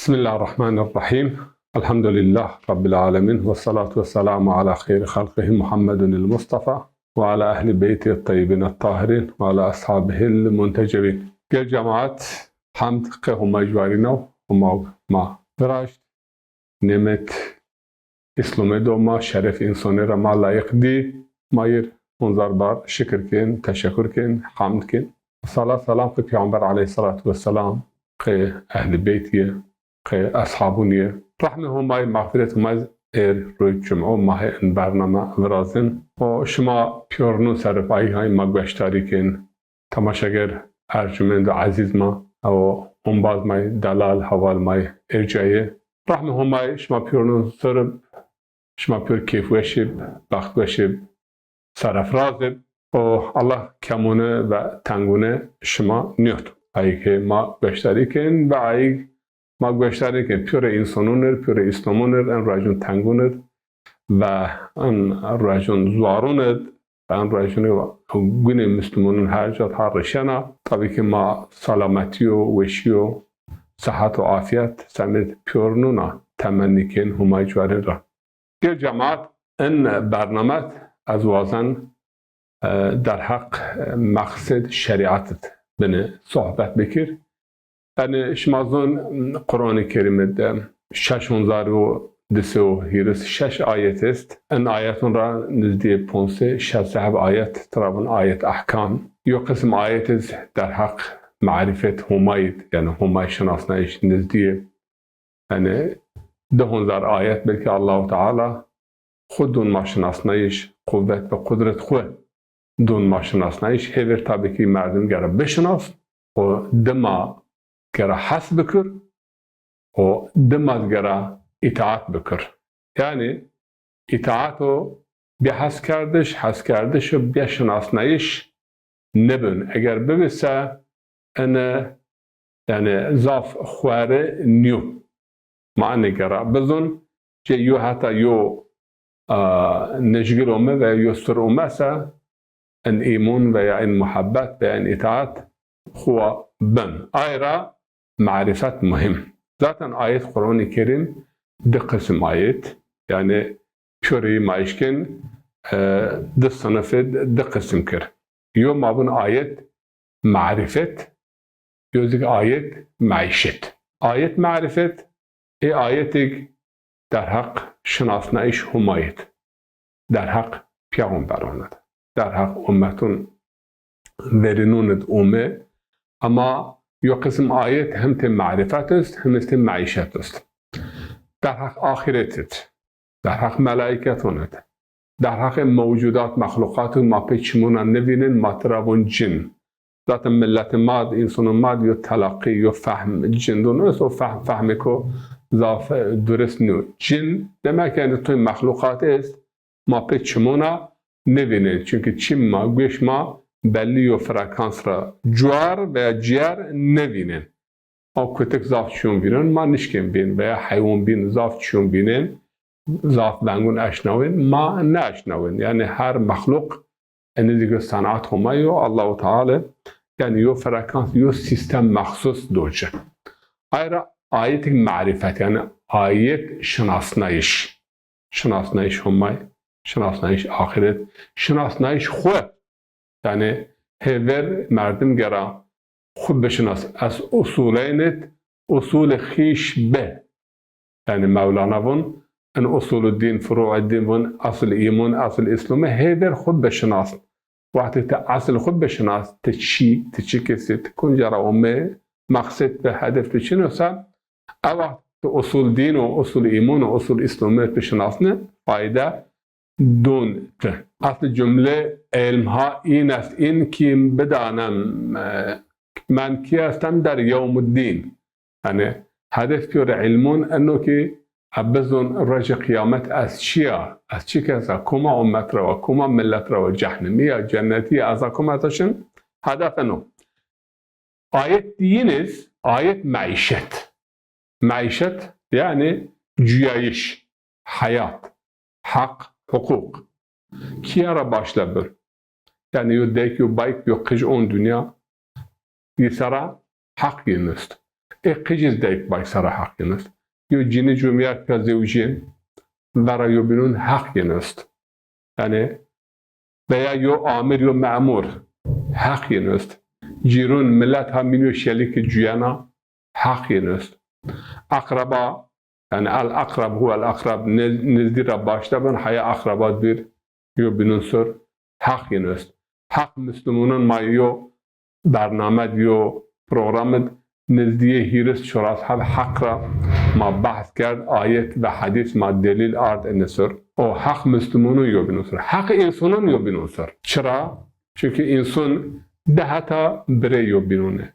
بسم الله الرحمن الرحيم. الحمد لله رب العالمين، والصلاة والسلام على خير خلقه محمد المصطفى وعلى أهل بيته الطيبين الطاهرين وعلى أصحابه المنتجبين. يا جماعة حمد قهم أجوارنا وما براشت نعمت إسلام دوما شرف إنساني را ما لایق دی مایر منظر بار شکر کن، تشکر کن، حمد کن. صلاة سلام که پیامبر علیه الصلاة والسلام که اهل بیتیه که اصحابونیه رحمه همای مغفرت همای روی جمعه ماه این برنامه ورازن و شما پیورنو سرفایی های ما گوشتاری کن تماشاگر ارجمند و عزیز ما و هم باز مای دلال حوال مای ارجایه رحمه همای شما پیورنو سرف شما پیور کیف وشب بخت وشب سرفرازب و الله کمونه و تنگونه شما نیوت ای که ما گوشتاری کن و ای ما گوشتاری کن پیور انسانونر پیور اسلامونر ان راجون تنگونر و ان راجون زوارونر و ان راجون گونه مسلمونون هر جات هر رشنا طبعی که ما سلامتی و وشی و صحت و عافیت سمت پیور نونا تمنی کن همای جواره را در جماعت این برنامه از وازن در حق مقصد شریعت بنه صحبت بکر یعنی شمازون قرآن کریم 6206 آیت است. این آیتون را نزدی 567 آیت ترابون آیت احکام یا قسم آیت در حق معرفت همایت یعنی همای شناسنایش نزدی یعنی 2000 آیت بلکه الله تعالی خود دون ما شناسنایش قوت و قدرت خود دون ما شناسنایش هیور تابه که مردم گره بشناس و دما گره حس بکر و دما گره اطاعت بکر یعنی اطاعت رو بیا حس کردش و بیا شناسنایش نبن اگر ببسه انه یعنی زاف خواره نیو معنی گره بزن که یو حتی یو نشگر اومه و یو سر اومه سه ان ایمون و یا ان محبت و یا ان اطاعت خوا بن آیرا معرفت مهم ذاتن آیت قرآن کریم ده قسم آیت یعنی پیوری مایشکن ده صنف ده قسم کر یو مابون آیت معرفت یو دیگه آیت معیشت آیت معرفت ای آیتی در حق شناسنایش همایت در حق پیغمبرانت در حق امتون ورنونت اومه اما یو قسم آیت هم ته معرفت است هم ته معیشت است در حق آخرتت در حق ملائکتونت در حق موجودات مخلوقات ما پیچمون نبینن مطربون جن ذات ملت ماد انسان ماد یو تلقی یو فهم جن دونست و فهم کو ضاف درست نو جن دمکن توی مخلوقات است ما پیچمونا نبینن چونکه چیم ما گوش ما بلی و فرکانس را جوار و جیر نبینن او کتک ضاف چون بینن ما نشکن بین و حیوان بین ضاف چون بینن ضاف بنگون اشنوین ما نشنوین یعنی هر مخلوق این دیگه صنعت همه و الله تعالی یعنی یو فرکانس یو سیستم مخصوص دوچه آیت معرفت یعنی آیت شناسنایش همه شناسنایش آخرت شناسنایش خود یعنی هیور مردم گرا خود بشناس از اصولینت اصول خیش به یعنی مولانا ون ان اصول الدین فروع الدین ون اصل ایمان اصل اسلام هیور خود بشناس وقتی تا اصل خود بشناس تا چی کسی تکن جرا امه مقصد به هدف تو چی نوسا او اصول دین و اصول ایمان و اصول اسلام بشناسنه فایده دون اصل جمله علم ها این است این که بدانم من کی هستم در یوم الدین یعنی هدف پیور علمون انو که ابزون رج قیامت از چیا از چی که از کما امت رو و کما ملت رو جهنمی یا جنتی از کماتشن هدف انو آیت دین است آیت معیشت یعنی جیایش حیات حق حقوق کیا را باش لبر یعنی یو دیک یو بایک یو قج اون دنیا یه سرا حق نیست قجز دایک بای سر حق نیست یو جینی جمعیت که زوجین برای یو بینون حق نیست یعنی بیا یو آمر یو معمور حق نیست جیرون ملت همینو شلیک جویانا حق نیست اقربا یعنی الاقرب هو الاقرب نزدی را باشته بن حیا اقربات بیر یو بینون سر حق نیست حق مسلمونان ما یو برنامه یو پروگرام نزدی هیرس شراس حق را ما بحث کرد آیت و حدیث ما دلیل آرد انسر او حق مسلمونو یو بینوسر حق انسانان یو بینوسر چرا؟ چونکه انسان دهتا بره یو بینونه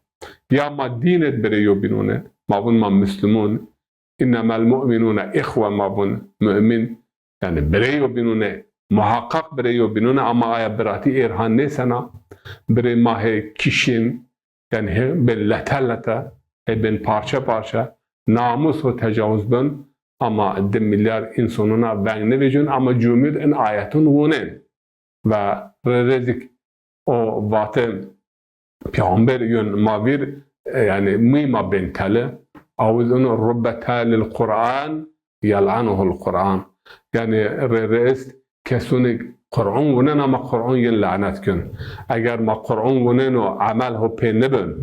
یا ما دینت بره یو بینونه ما بون ما مسلمون انما المؤمنون اخوه ما بون مؤمن یعنی بره یو بینونه محقق بره یو بینونه اما آیا براتی ایرهان نیسنا بره ماه کشین یعنی به لطه بین پارچه پارچه ناموس و تجاوز بن اما 10 میلیارد انسانونا ونگ نویجون اما جمعید این آیتون وونن و رزک او واتن پیامبر یون ماویر یعنی میما بنتله اوز اون ربطه للقرآن یلعنه القرآن یعنی رئیس کسونی قرآن ونن اما قرآن ین لعنت کن اگر ما قرآن ونن و عمل ها پی نبن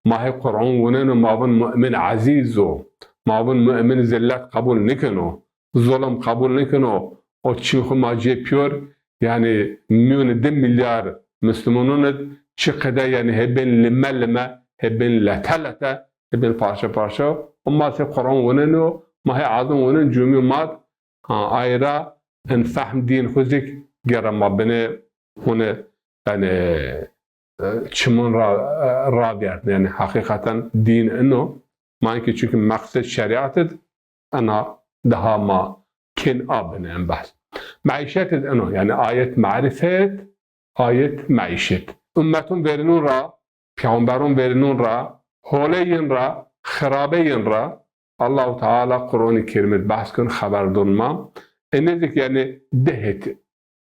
ما هی قرآن ونن و ما بون مؤمن عزیز و ما بون مؤمن ذلت قبول نکنو ظلم قبول نکنو و چیخو ما جی پیور یعنی میون 10 میلیارد مسلمانون چقدر یعنی هبین لمه هبین لطه هبین پارچه و ما سی قرآن ونن و ما هی عظم ونن جمعی ماد آیرا ان فهم دین خوزیک گرم ما بینه هونه یعنی چمون را بیارد یعنی حقیقتا دین انو ما اینکه چون مقصد شریعت انا ده ما کن آبنه این بحث معیشت انو یعنی آیت معرفت آیت معیشت امتون ورنون را پیامبرون ورنون را حوله را خرابه را الله تعالی قرآن کریم بحث کن خبردون ما اینه یعنی دهت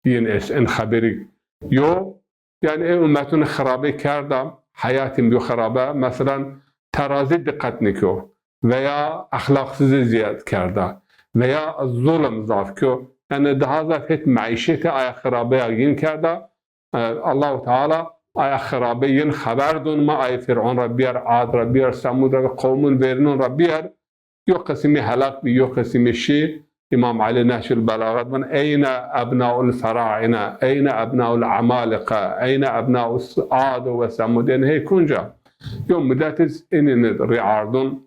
این اس ان خبری یو یعنی امتون خرابه کردم حیاتیم بیو خرابه مثلا ترازی دقت نکو و یا اخلاقسیز زیاد کرده و یا ظلم ضاف کو یعنی ده ذات معیشت آیا خرابه اگین کرده الله تعالی آیا خرابه این خبر دون ما آیا فرعون را بیار عاد را بیار سمود را قومون ورنون را بیار یو قسمی حلق بی یو قسمی شی امام علی نهج البلاغت من این ابناء الفراعنه این ابناء العمالقه این ابناء عاد و ثمود یعنی هی کنجا یوم مدت این رعاردون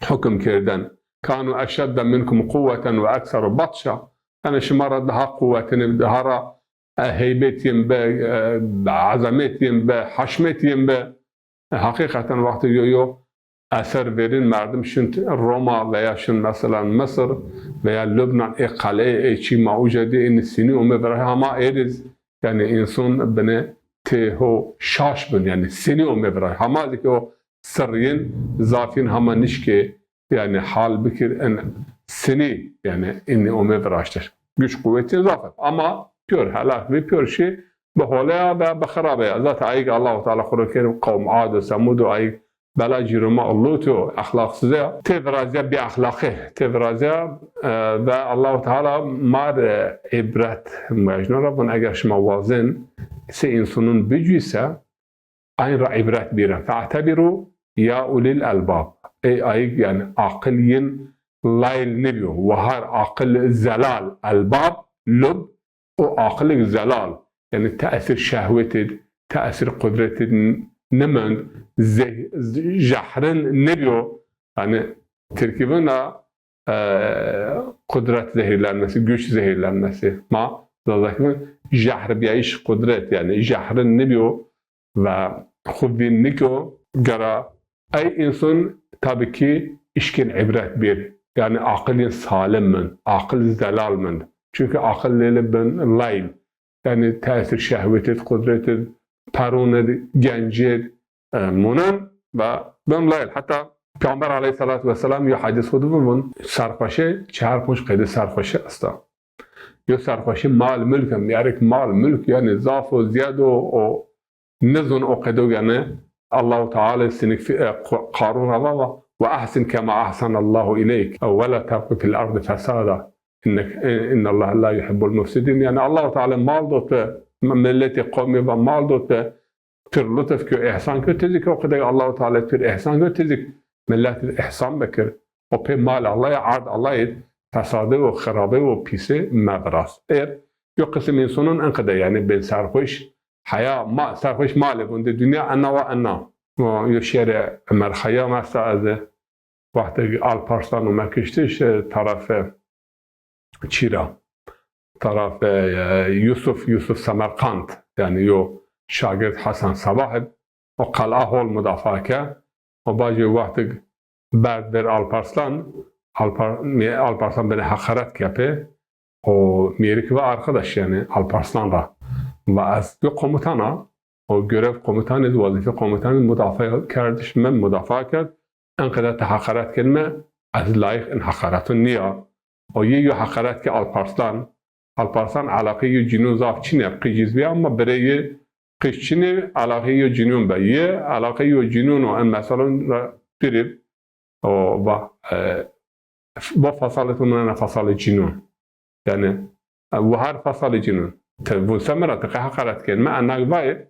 حکم کردن کانو اشد منکم قوة و اکثر بطشا انا شما را ده قوتن ده را هیبتیم به عظمتیم به حشمتیم به حقیقتا وقتی یو اثر برین مردم شون روما و یا شون مثلا مصر و یا لبنان ای قلعه ای چی موجوده این سینی اومه برای همه ایرز یعنی انسان بنه تهو شاش بن یعنی سینی اومه برای همه دیگه سرین زافین همه نشکه یعنی حال بکر ان سینی یعنی این اومه برایشتش güç kuvveti zafer ama pür helak ve pür şey به حاله و به خرابه ذات عیق الله تعالی خود کرد قوم عاد و ثمود و عیق بلا جرما اللوت و اخلاق سزا تفرازه بی اخلاقه تفرازه و الله تعالی مار عبرت مجنون را بون اگر شما وازن سه انسانون بجویسه این را عبرت بیره فاعتبروا یا اولی الالباب ای عیق یعنی عاقلین لایل نبیو و هر عاقل زلال الباب لب و عاقل زلال yani تأثیر شهوتید تأثیر قدرتید نمند جهرن نبیو yani ترکیبن قدرت zehirlenmesi güç zehirlenmesi ma zaten جهر بیایش قدرت yani جهرن نبیو و خودین نکو گرا ای انسان tabii ki işkin ibret bir yani akılın salim من akıl zelal من çünkü akıllı ben layl yani tesir şehvetit, kudretit, perunit, gencit, munan ve ben layl. Hatta Peygamber aleyhissalatu vesselam ya hadis hudu bun sarfaşı, çahar poş kaydı sarfaşı asta. Yo sarfaşı mal mülkem, yarik mal mülk yani zaf o ziyad o nizun o kaydı yani الله تعالى سنك في قارون الله وأحسن كما أحسن الله إليك ولا تبغ في الأرض فسادا إن الله لا يحب المفسدين. يعني الله تعالى مال دوت ملت قومي ومال دوت تر لطف كو إحسان كو تزيك وقد الله تعالى تر إحسان كو تزيك ملت الإحسان بكر وبي مال الله عاد الله فساده وخرابه وبيسه مبراس يو قسم إنسانون انقدر يعني بين سرخوش حياة ما سرخوش ماله عند الدنيا أنا وأنا يشير عمر خيا مثلا از وقت آلپارسان و مکشتش طرف چیرا طرف یوسف سمرقند يعني یو شاگرد حسن صباح و قلعه هول مدافع که و باجی وقت بعد بر آلپارسان بین حقارت کپه و میریک و arkadaş yani آلپارسان را و از دو قومتانا o görev komutanı, vazife komutanı müdafaa kardeş, ben müdafaa کرد انقدر hakaret kelime az layık en hakaretun niye o ye hakaret ki Alparslan alakayı cinun zaf Çin'e kıcizbi ama bireye kış Çin'e alakayı cinun be ye alakayı cinun o en mesela dirib o bu fasaletun fasal cinun yani bu her fasal cinun bu semerat hakaret kelime anagvay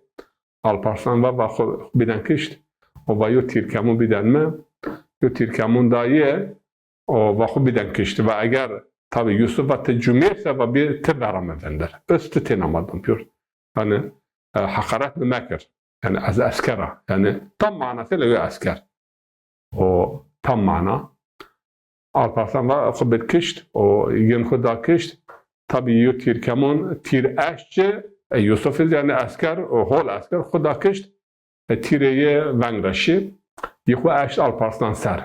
Alparslan ve bidan kışt o bayo tirkamun bidan mı yo tirkamun daye o vaxu bidan kıştı ve eğer tabi Yusuf ve tecrübeyse ve bir teberam edenler üstü tenamadım pür yani hakaret mi mekir yani az askera yani tam manasıyla yo asker o tam mana Alparslan ve vaxu bid kışt o yin xuda kışt tabi yo tirkamun tir eşçe Yusuf yani asker o hol asker xuda kışt تیره ونگ رشی یخو اشت Alparslan سر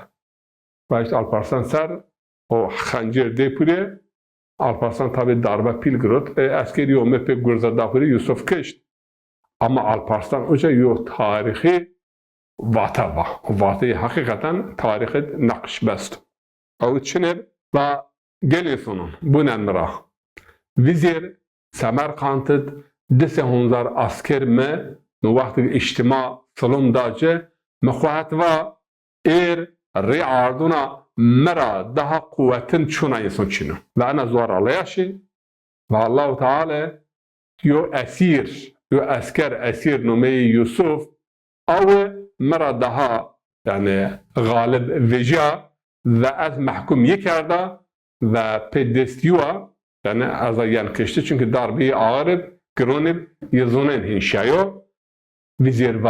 و اشت Alparslan سر o خنجر دی پوره Alparslan tabi darbe pil gırıt askeri o mepe gürza da pure Yusuf kışt ama Alparslan oca yo tarihi vata va vatayı hakikaten tarihi nakş best o çinir ve gelin sonun bu nemra vizir Semerkant'ı dese hunzar asker me وقت اجتماع سلام داجه مخواهد و ری عردونا مرا ده قوتن چونه انسان چینو و انا زوار علیاشی و الله تعالی یو اسکر اسیر نومه یوسف او مرا ده yani غالب وجا و از محکوم کرده و پدستیوه yani از این کشته چون که darbeyi ağırıp گرونب یزونن هنشایو وزیر و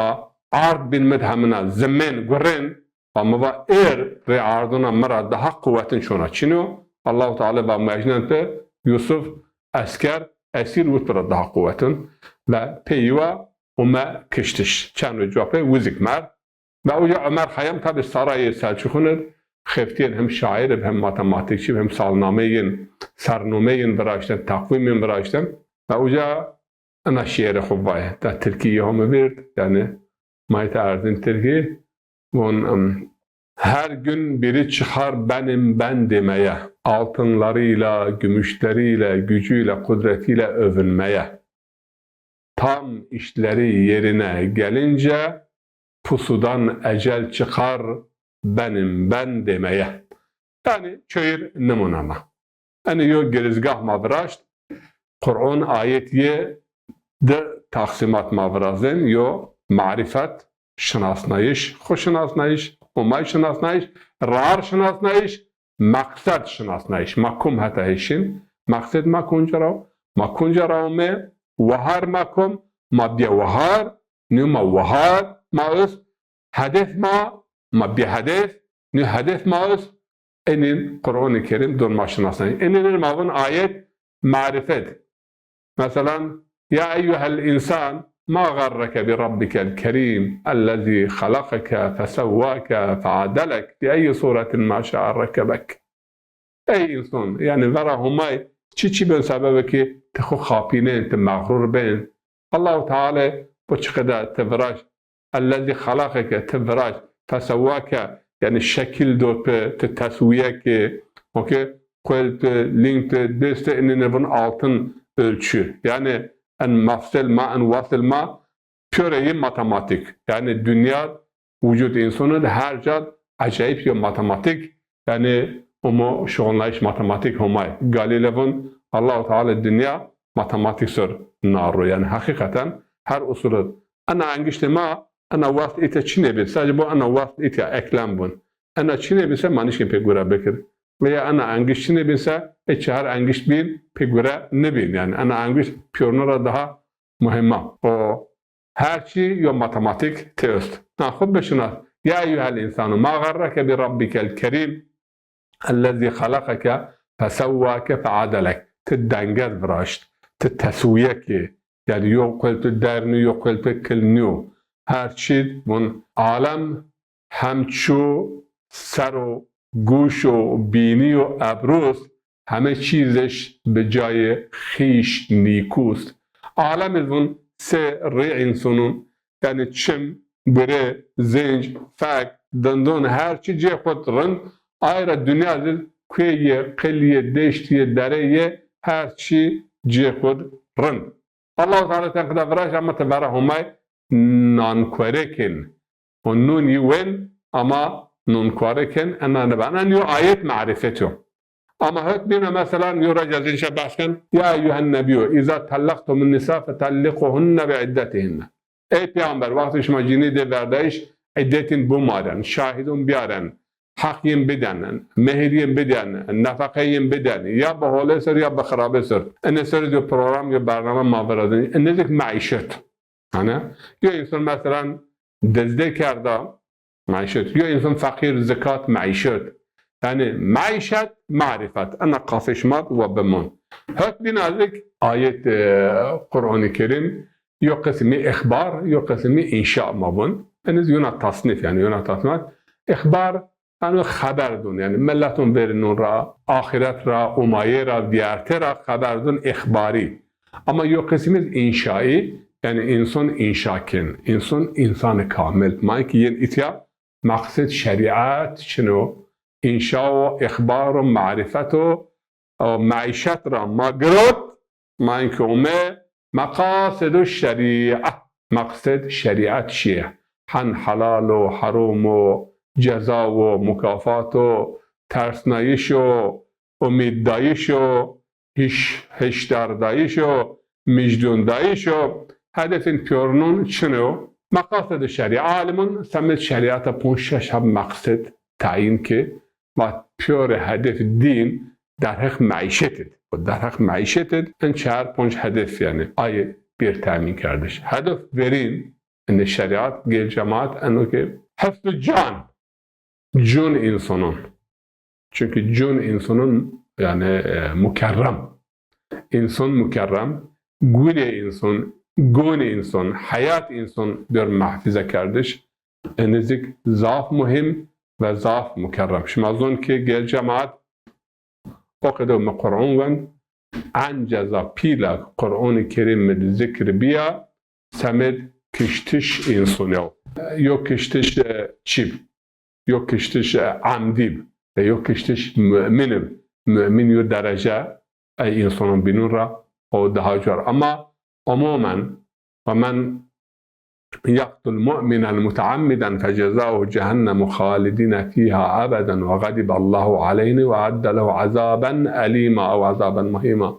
عرض بین مدهمنا زمین گرین و موا ری عرضونا مرا ده قوتن شونا چینو الله تعالی با مجنن pe Yusuf asker esir vutbara daha قوتن و پیوا وما کشتش چند جوابه وزیک مر و اوجا عمر خیام tabi sarayı Selçuklu'nun خفتین هم شاعر هم matematikçi hem salnameyin sarnumeyin براشتن takvimin براشتن و اوجا أنا شعر خباية تا تركيا هم بيرد yani ما تعرفين Türkiye her gün biri çıkar benim ben demeye altınlarıyla gümüşleriyle gücüyle kudretiyle övünmeye tam işleri yerine gelince pusudan ecel çıkar benim ben demeye yani çöyür numunama yani yo girizgah mavraşt Kur'an ayetiye ده تقسیمات مافرازن یا معرفت شناسنایش خوششناسنایش همای شناسنایش رار شناسنایش مقصد شناسنایش مکم حتی هشین مقصد ما کنجا راو می وهار مکم ما بیا وهار نیو ما وهار ما اس هدف ما بیا هدف نیو هدف ما اس اینین قرآن کریم دون ما شناسنایش اینین ماون آیت معرفت مثلا يا أيها الإنسان ما غرك بربك الكريم الذي خلقك فسواك فعدلك بأي صورة ما شاء ركبك أي إنسان يعني ورا چی بن سببه که تخو خاپینه مغرور بین الله تعالى بچقدر تفراش الذي خلقك تفراش فسواك يعني الشكل دو تسويه که اوكي قلت لينك دست ان نبن altın ölçü yani en mafsel ma en vasıl ma پیوره matematik. Yani dünya vücut insanın her can acayip bir matematik. Yani ama şoğunlayış matematik homay. Galileo'nun Allah-u Teala dünya matematik sor naru. Yani hakikaten her usulü. Ana angişte ma ana vast ite çine bir. Sadece bu ana vast ite eklem bun. Ana çine bilse manişkin pek göre bekir. Veya ana angiş çine bilse her angiş bil pek göre ne bil. Yani ana angiş piyonlara daha mühimma. O her şey yo matematik teost. Khud beşunat. Ya eyyuhel insanu ma garrake bi rabbikel kerim ellezî halakake fesevvâke feadalek. Tedengez bıraşt. Tedtesviyeki. Yani yok kıltı derni yok kıltı kılnıyor. Her şey bun alem همچو سر و گوش و بینی و ابروست همه چیزش به جای خیش نیکوست عالم اون سه ری انسانون یعنی چم بره زنج فک دندون هر چی جه خود رن آیره دنیا دل کویه قلیه دشتیه دریه هر چی جه خود رن الله تعالی تنقده براش اما تبره همه نانکوره و نون یوین ama nunkareken enanıbanan yo ayet marifeti. Ama hak bina mesela yura cazin başkan ya eyyuhen nebiyyu iza tallaqtumun nisa fetalliquhunna bi'iddetihinne. Ey peygamber vakti şuma cini de verdeyiş iddetin bu maden şahidun biaren hakim beden mehriyen beden nafakayen beden ya bahole sır ya bakhrabe sır. Ene sır diyor program ya barname maveradın. Ene dik maişet. Hani yo insan mesela dezde karda معيشت يو إنسان فقير زكاة معيشت يعني معيشت معرفة أنا قافش مات وبمون هات بنا ذلك آية قرآن الكريم يو قسمي إخبار يو قسمي إنشاء مابون أنز يونا تصنيف يعني يونا تصنيف إخبار يعني خبر دون يعني ملتون برنون را آخرت را أماية را ديارت را خبر دون إخباري أما يو قسمي إنشائي يعني إنسان إنشاكين إنسان كامل ما يكين إتيا مقصد شریعت شنو انشاء و اخبار و معرفت و معیشت را مگرد ما اینکه اومه مقاصد و شریعت مقصد شریعت چیه حن حلال و حرام و جزا و مکافات و ترسنایش و امیددایش و هشداردایش و مجدوندایش و هدف پیورنون چنو مقاصد شریعت عالمون سمت شریعت پونشش هم مقصد تعیین که و پیور هدف دین در حق معیشتید و در حق معیشتید این 4-5 هدف yani آیه bir تامین کردش هدف برین این شریعت گل جماعت انو که حفظ جون insanın çünkü جون insanın yani mukarram insan mukarram güle insan گون انسان حیات انسان در محفظه کردش نزدیک ضعف مهم و ضعف مکرم شما از اون که گل جماعت اقدام قرآن ون انجزا پیلا قرآن کریم مد ذکر بیا سمد کشتش انسان یا کشتش چیب یا کشتش عمدیب یا کشتش مؤمن یا درجه ای انسان بینون را او ده جار اما عموما ومن يقتل مؤمنا متعمدا فجزاؤه جهنم خالدين فيها ابدا وغضب الله عليه وعد له عذابا اليما او عذابا مهينا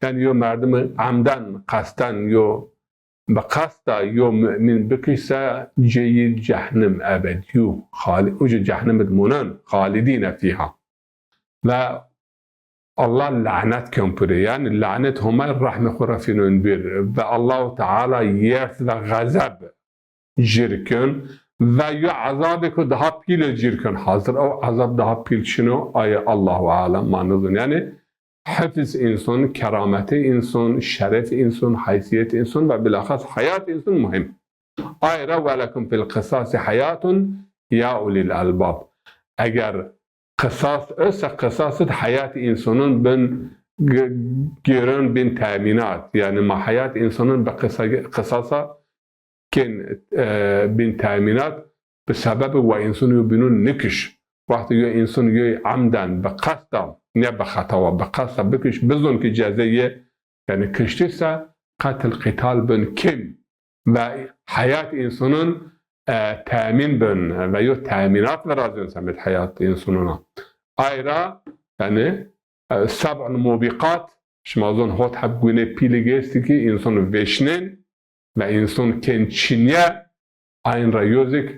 يعني يو مردم عمدن قصدن يو بقصد يو مؤمن بكسا جيد جهنم ابد يو خالد جهنم مدمونن خالدين فيها و Allah lanet kömpürü yani lanet huma rahme khurafinin bir ve Allah Teala yers ve gazab jirkün ve yu azabı ko daha pil jirkün hazır o azab daha pil şunu ay Allahu alem manızın yani hafız insan kerameti insan şeref insan haysiyet insan ve bilahas hayat insan mühim ayra ve lekum fil qisas hayatun ya ulil albab eğer قصاص ise kısasıt hayat insanın ben giren bin teminat yani ma hayat insanın be kısasa ken bin teminat بسبب وإنسان يبنون نكش وقت يو إنسان يو عمدا بقصدا نه بخطا بقصدا بكش بظن كجازية يعني كشتسا قتل قتال بين كم و حیات انسانون تأمین بن و یا تأمینات و رازن سمت حیات انسانون آیرا یعنی 7 موبقات شمازون هات حب گونه پیلگستی که انسان وشنن و انسان کنچینیه این را یوزک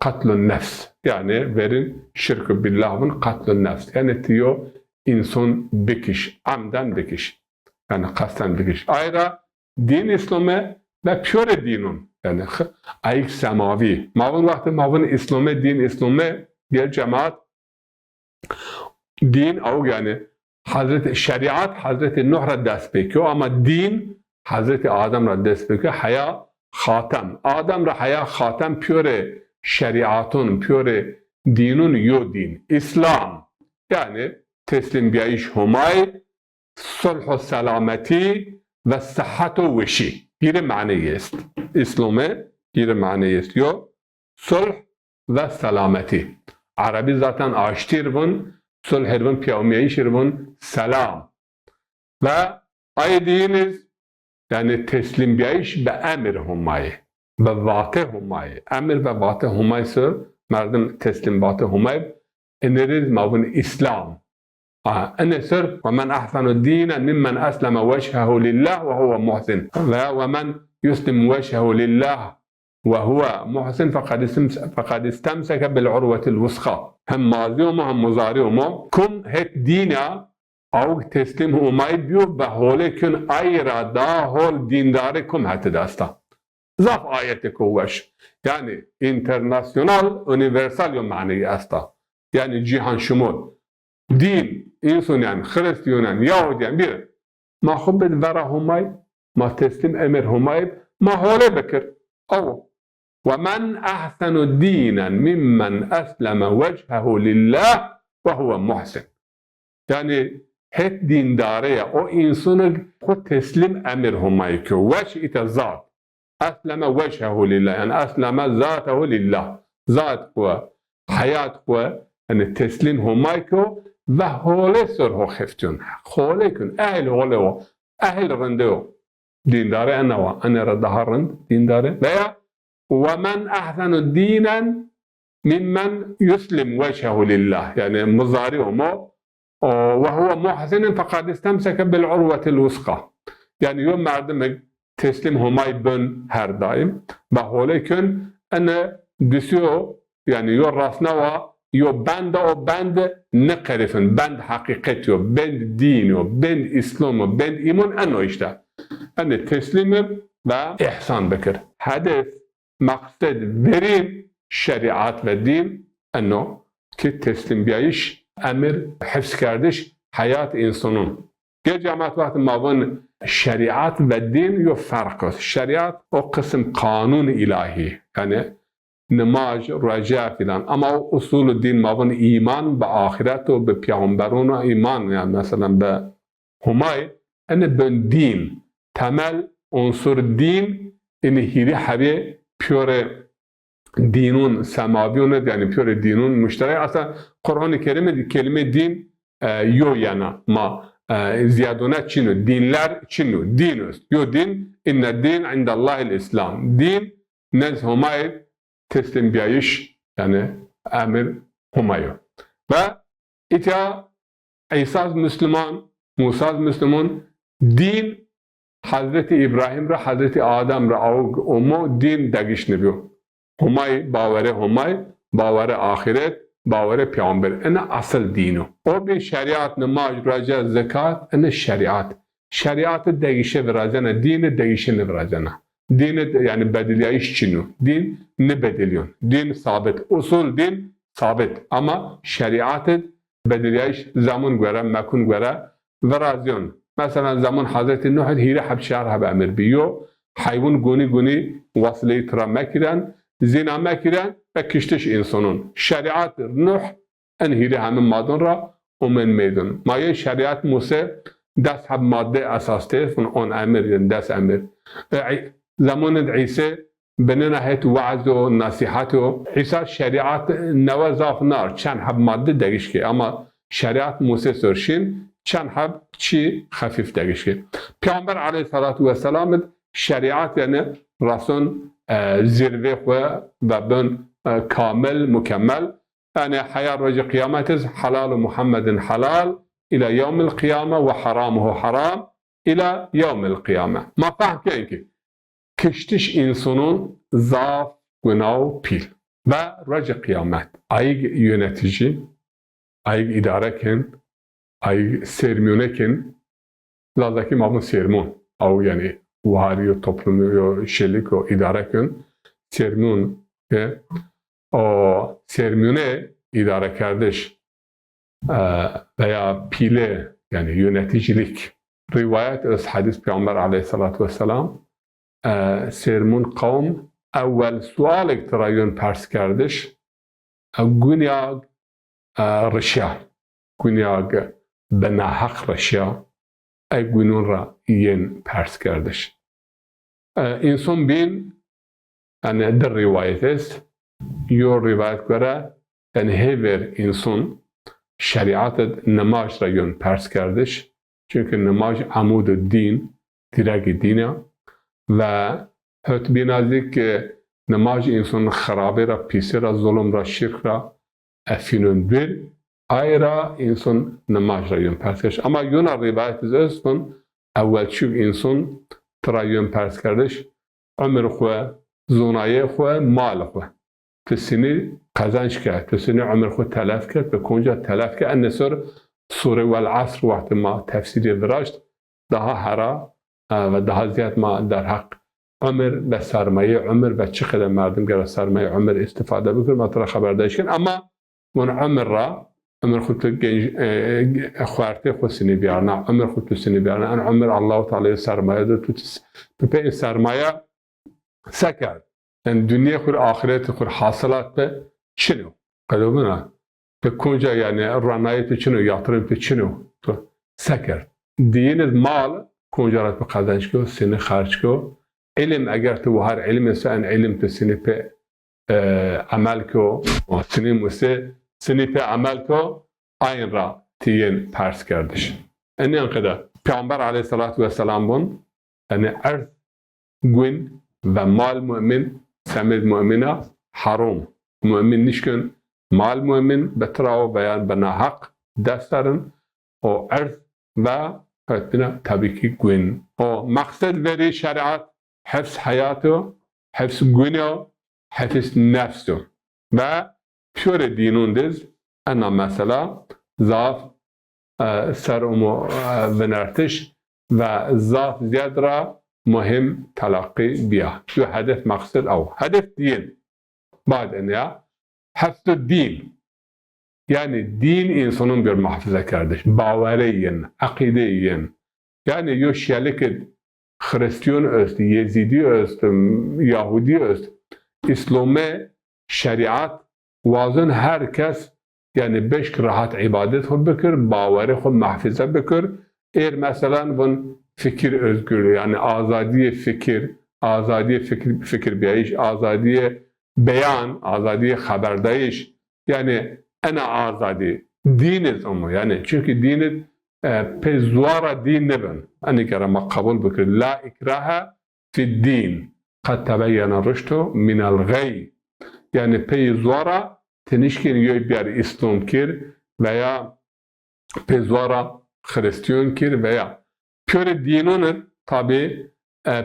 قتل النفس yani verin şirk billah'ın katlun nefs yani diyor insan bekiş amdan bekiş yani kasten bekiş ayrıca din İslam'ı ve pure dinun yani ayık semavi mavun vakti mavun İslam'ı din İslam'ı diğer cemaat din o yani Hazreti şeriat Hazreti Nuh'ra dest bekiyor ama din Hazreti Adem'ra dest bekiyor haya hatem Adem'ra haya hatem pure şeriatun, pure dinun yo din. İslam yani teslim biyiş humay, sulh selameti ve sıhhatu veşi. Bir mani jest. İslam'ı bir mani jest. Yo sulh ve selameti. Arabi zaten aştir bun, sulh bun, piyamiyiş bun, selam. Ve ay diniz yani teslim biyiş ve emir humay. به واته همای امر به واته همای سر مردم تسلیم واته همای انرید مابون اسلام ان سر ومن احسن دينا ممن اسلم وجهه لله وهو محسن ومن يسلم وجهه لله وهو محسن فقد استمسك بالعروة الوثقى هم ماضي هم مضارع كم هيك دينا او تسلیم همای بیو به حاله کن ایرا دا هول دینداره کم حتی دستا Zaf ayeti kuvveş. Yani internasyonal, universal yon mani asta. Yani cihan şumul. Din, insan yani, Hristiyan, Yahudiyan bir. Ma hubbet vera humay, ma teslim emir humay, ma hole bekir. Av. Ve men ahsenu dinen mimmen esleme vechehu lillah ve huve muhsin. Yani hep dindareye o insanı teslim emir humay ki veç ite zat. أسلم وجهه لله يعني أسلم ذاته لله ذات قوة حياة قوة يعني تسليم همايكو وهولي سره خفتون خولي كن أهل هولي أهل رندو دين داري أنا ردها رند دين داري لا ومن أحسن دينا ممن يسلم وجهه لله يعني مضارعه وهو محسن فقد استمسك بالعروة الوثقى يعني يوم مردمك teslim humay bön her daim. Bahole kön ene düşüyor yani yo rasnava yo bende o bende ne karifin bend hakikat yo bend din yo bend İslam yo bend iman eno işte. Ene teslimim ve ihsan bekir. Hedef maksed verim şeriat ve din eno ki teslim biyiş emir hifz kardeş hayat insanın. Gel cemaat vakti mavun şeriat ve din yok farkı. Şeriat o kısım kanun ilahi. Yani namaz, raca filan. Ama o usulü din mavun iman be ahiret ve be peygamberuna iman. Yani mesela be humay. Yani ben din. Temel unsur din. Yani hiri habi pure dinun semaviyun yani pure dinun müşterek. Aslında Kur'an-ı Kerim'de kelime din yok yani. Ma ziyadone çinu, dinler çinu, dinus. Yo din, inne din indallahil İslam. Din, nez humayr, teslim biyiş, yani emir humayo. Ve ita İsa Müslüman, Musa Müslüman, din Hazreti İbrahim ra, Hazreti Adem ra, o din degiş nebiyo. Humay, bavare ahiret, باور پیامبر این اصل دینو او به شریعت نماز راجع زکات این شریعت دیگشه ورازنه دین دیگشه نورازنه دین یعنی بدلیایش چینو دین نبدلیون دین ثابت اصول دین ثابت اما شریعت بدلیایش زمان گوره مکان گوره ورازیون مثلا زمان حضرت نوح هیره حب شهر حب امر بیو حیوان گونی وصله ترا مکرن زنا مکرن ve kiştiş insanın. Şeriat Nuh enhiri hemen madun ra umen meydun. Maya şeriat Musa dest hab madde esastır. On emir yani dest emir. Zamanı İsa benena het vaaz o nasihat o. İsa şeriat neva zaf nar. Çan hab madde degiş ki ama şeriat Musa sörşin çan hab çi hafif degiş ki. Peygamber aleyhissalatu vesselam şeriat yani راسون زیروی خو و بن کامل مکمل يعني حياة رجع قيامته حلال محمد حلال إلى يوم القيامة وحرامه حرام إلى يوم القيامة. ما فهم كينكي كشتش إنسانون ضعف günah pil ve raca kıyamet. Ayı yönetici, ayı idarekin, ayı sermünekin, lazaki mabun sermün. Av yani vahari toplumu şeylik o idarekin, sermün ke o sermüne idare kardeş veya pile yani yöneticilik. Rivayet öz hadis Peygamber aleyhissalatu vesselam sermün kavm اول سوالك ترایون پرس کردش گونیاگ رشیا گونیاگ به نحق رشیا ای گونون را ین پرس کردش انسان بین yani در روایت است یو روایت کرده yani هیور انسان شریعت نماز را یون پرس کردش çünkü نماز عمود دین دیرگ دینه و هت بینازی که نماز انسان خرابه را پیسه را ظلم را شرک را افینون بیر آیرا انسان نماز را یون پرس کردش اما یون روایت زستون اول چوب انسان ترا یون پرس کردش عمر خواه زونایه خواه مال خواه تسینی قزنج کرد تسینی عمر خواه تلف کرد به کنجا تلف کرد انسر سوره والعصر وقت ما تفسیری براشت daha هرا و daha زیاد ما در حق عمر و سرمایه عمر و چقدر مردم گر سرمایه عمر استفاده بکن مطرح خبردارش کن اما من عمر را عمر خود خوارته خود سنی بیارنا عمر خود تو سنی بیارنا ان عمر الله تعالی سرمایه ده تو به سرمایه سکر yani dünya خود آخرت خود حاصلات به چنو قدومنا به کنجا yani رانایت چنو yatırım به چنو تو سکر دین مال کنجارت به قدنج کو سنی خرج کو علم اگر تو هر علم سن علم تو سنی په عمل کو سنی موسه سنی په عمل کو این را تین پرس کردش این انقدر پیامبر علیه الصلاة و السلام بون یعنی ارث گوین و مال مؤمن سمد مؤمنه حرام مؤمن نشکن مال مؤمن بتراو بیان بنا حق دسترن و ارث و فتنه تبیکی گوین و مقصد وری شریعت حفظ حیاته، حفظ گونه، حفظ نفسه و پیور دینوندز انا مثلا ضعف سر و نرتش و ضعف زیاد را مهم تلقی بیا جو هدف مقصد او هدف دین بعد انیا حفظ دین yani din insanın bir muhafaza kardeş باوریین عقیدهین yani یو شیالک Hristiyan است، یزیدی است، یهودی است. اسلام شریعت وازن هر کس یعنی بشک راحت عبادت خود بکر، باور خود محفظه بکر. اگر مثلا بون fikir özgürlüğü yani azadi fikir بیایش، azadi beyan، azadi خبردایش yani ana azadi diniz ama yani çünkü diniz پزوار دین نبن انی که ما قبول بکر لا اکراه فی الدین قد تبین الرشد من الغی یعنی پزوارا تنشکین یوی بیار اسلام کر veya پزوارا خریستیون کر veya پیور دینون tabi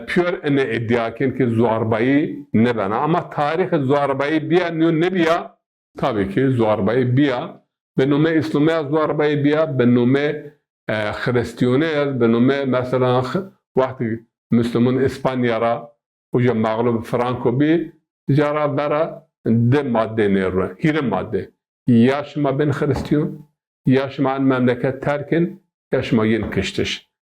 پیور ان ادعا کن که زواربایی نبن اما تاریخ زواربایی بیا نبیا tabi ki زواربایی بیا به نوم اسلامی زواربایی بیا به نوم خریستیونه به نوم مثلا وقتی مسلمان اسپانیا را اوجا مغلوب فرانکو بی جارا برا ده ماده نیرو هیر ماده یا شما بین خریستیون یا شما این مملکت ترکن یا شما ین کشتش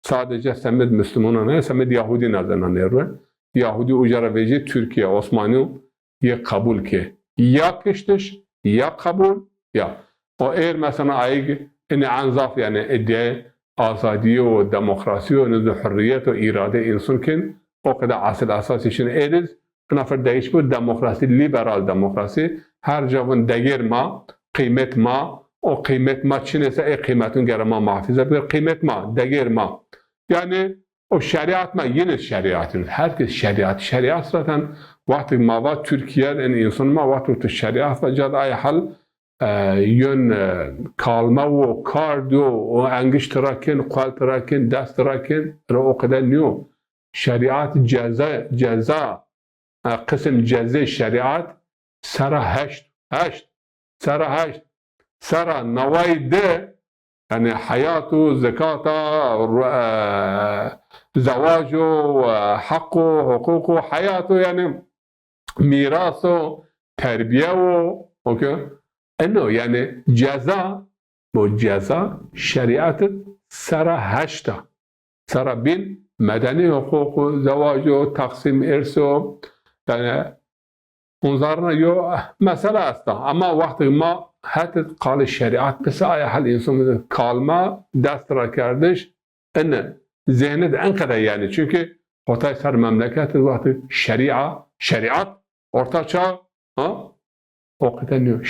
sadece سمد مسلمانان نه سمد یهودی نزدن نیرو یهودی اوجا را ویجی ترکیه عثمانی یه قبول که یا کشتش یا قبول یا o eğer mesela ayık yani anzaf yani ادعای آزادی و دموکراسی و نزد حریت و اراده انسان کن o kadar asıl asasişini ediz نفر değiş bu demokrasi liberal demokrasi her cevabın değer ma kıymet ma o kıymet ma çinese kıymetin gere ma muhafaza bir kıymet ma değer ma yani o şeriat ma yine şeriatın. Herkes şeriat. Şeriat zaten vakti mava Türkiye en insan ma vakti şeriat ve cad ay hal yön kalma ve kardio o angiş terakin, kal terakin, dest terakin o kadar niyo. Şeriat ceza kısım ceza şeriat sara heşt sara navayde yani hayatı, zekata, zavacı, hakkı, hukuku, hayatı yani mirası, terbiye okey. Eno yani ceza bu ceza şeriatı sara heşta. Sara bin medeni hukuku, zavacı, taksim irsu yani onlarına yo mesele asta ama vakti ma hatta قال şeriat bes ay hal insan kalma dest ra kardeş en zihnet en kadar yani çünkü Hatay sar memleket vakti şeriat orta çağ o kadar diyor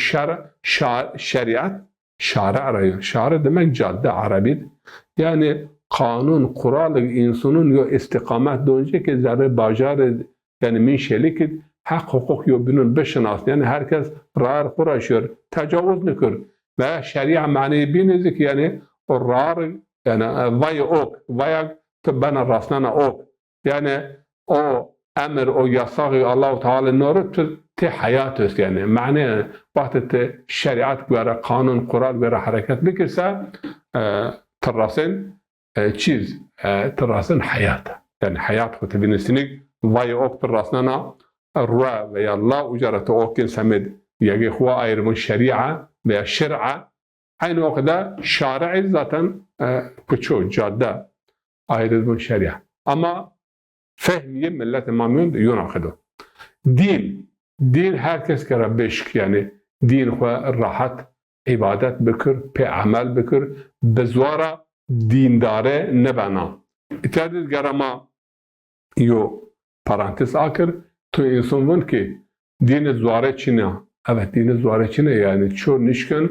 şeriat şara arıyor. Şara demek cadde Arabi yani kanun kural insanın yo istikamet dönecek ki zerre bacar yani min şeylik hak hukuk yo bunun beşinas yani herkes rar uğraşıyor tecavüz nükür ve şeria mani binizik yani o rar yani vay ok vay tıbbana rasnana ok yani o emir o yasağı Allah-u Teala nuru te hayatı yani mani vakti şeriat göre kanun kural göre hareket bikirse terasın çiz terasın hayat yani hayat kutubinisinik vay ok terasnana الروا veya Allah ucaratı okin samed yagi huwa ayrımın şeria veya şer'a aynı vakıda şari'i zaten küçük cadde ayrımın şeria ama fehmiye millet mamyon yon akıdı din herkes kere beşik yani din huwa rahat ibadet bikir pe amel bikir bezwara dindare nebana itadil garama yo parantez akır تو insan var ki dini zuare çine. Evet dini zuare çine yani çoğu nişken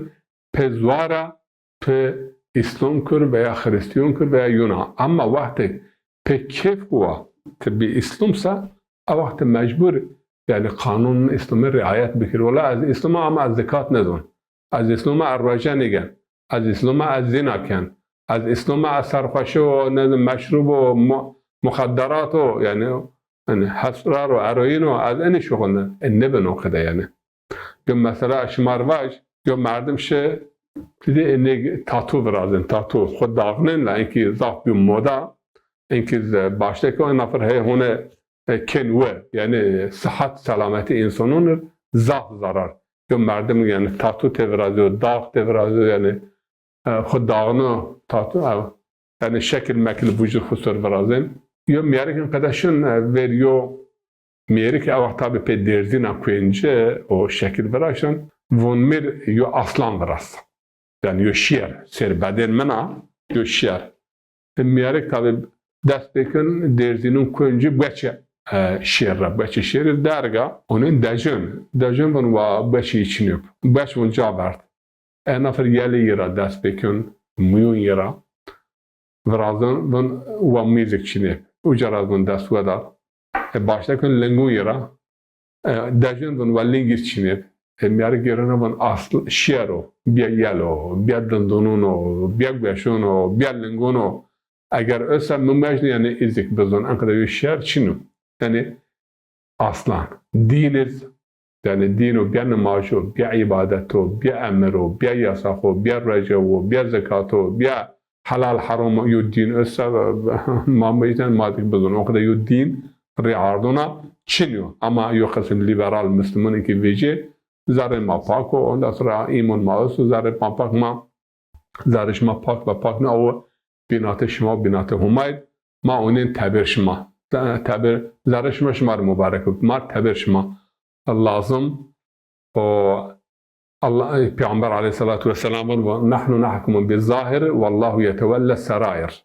pe zuara pe İslam kır veya Hristiyan kır veya Yunan. Ama vakti pe kef kuva tabi İslamsa o vakti mecbur yani kanun İslam'a riayet bikir. Ola az İslam'a ama az zekat nedon. Az İslam'a arraca nigen. Az İslam'a az zina ken. Az İslam'a az sarhoşu o meşrub o muhadderat o yani yani hasrar و اروین و از این شغل نه به نوخده یعنی یا مثلا شمار واج یا مردم شه دیده اینه تاتو برازن تاتو خود داغنن لا اینکه ضعف بی مودا اینکه باشته که این نفر هی هونه کنوه یعنی صحت سلامتی انسانون ضعف ضرر یا مردم یعنی تاتو تورازی و داغ تورازی یعنی خود داغنه تاتو yani şekil mekil vücut husur برازن Yo miyarik kadasın veriyor miyarik avak tabi pe derzina kuyince o şekil bırakın von mir yo aslan varas yani yo şiir ser beden mena yo şiir miyarik tabi dest bekin derzinin kuyince beçe şiir derga onun dajın bunu beçe için yap beç bunu cevap nafer yeli yara dest bekin muyun yara varazın bu müzik için ucaraz bun dest veda başta kun lengu yara dajın bun vallingir çinep miyarik yerine bun asl şiaro biya yalo biya dandonuno biya beşono biya lengono eğer ösa mümecni yani izik bezon ankara yu şiar çinu yani aslan diniz yani dino biya namajo biya ibadeto biya emero biya yasaho biya recavo biya zekato biya halal haram yuddin ösa mameyten madik bezon o kadar yuddin riardona çiniyor ama yok kısım liberal Müslüman ki vece zare mapako ondan sonra iman mağası zare papak ma zare şma pak ve pak ne o binatı şma binatı humayd ma onun tabir şma tabir zare şma mübarek ma tabir şma lazım o Allah Peygamber aleyhissalatu vesselam ve nahnu nahkumu bil zahir vallahu yetevella sarair.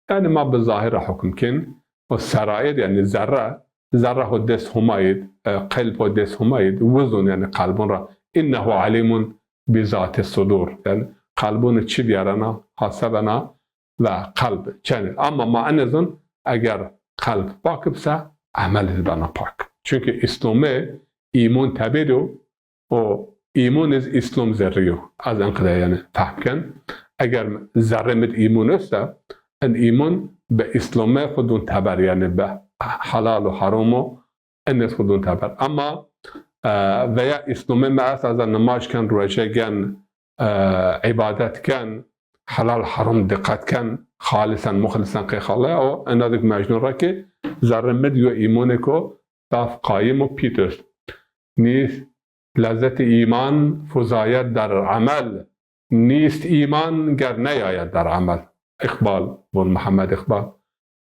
Yani ma bil zahir hüküm kin o sarair yani zerre o des humayid kalp o des humayid vuzun yani kalbun ra innehu alimun bi zati sudur yani kalbun çi yarana hasabana ve kalb çenil ama ma anezun eğer kalp pak bise amel bana pak. Çünkü İslam'ı iman tabiru o iman İslam zerriyo. Az ankada yani fahmken eğer zerre mit iman ise en iman به اسلام خودون تبر یعنی به حلال و حرام و انس خودون تبر اما veya İslam'ı mesela namaz kan, roje kan, ibadet kan, halal haram dikkat kan, halisan mukhlisan ki khala o enadik mecnun ra ki zarremed yo iman ko taf qaim و پیتست نیست لذت ایمان فزاید در عمل نیست ایمان گر نیاید در عمل اقبال بون محمد اقبال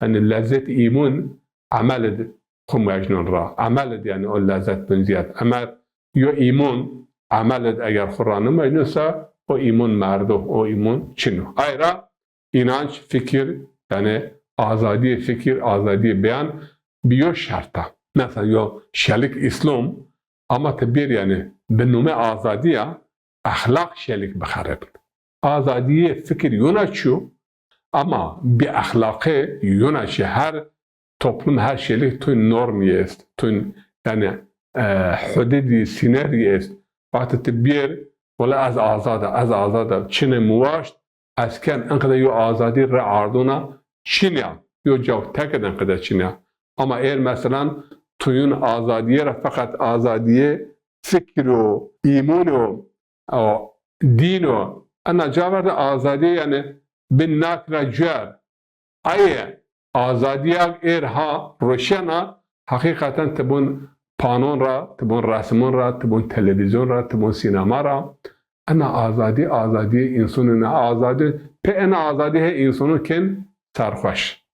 ان لذت ایمان عمل خم مجنون را عمل yani o lezzet benziyet emer yo iman عمل اگر خورانه مجنونsa o iman merdo o iman çinu ayrı inanç fikir yani azadi fikir azadi beyan biyo şarta mesela yo şelik İslam ama tebir yani benume azadiye ahlak şelik bixarib azadiye fikir yonaçu ama bir ahlakı yonaçı her toplum her şeylik tün normi est tün yani hududi sineri est بعد تبير ولا از آزاده چنه مواشت از کن انقدر یو آزادی را عردونا چینیا یو جو تکد انقدر چینیا اما ایر مثلا تویون آزادی را فقط آزادی فکر و ایمان و دین و انا جاورد آزادی یعنی بن ناکر جر ایه آزادی ایر ها روشنا حقیقتا تبون پانون را، تبون رسمون را، تبون تلویزیون را، تبون سینما را انا آزادی انسان نه آزادی په انا آزادی انسانو کن سرخوش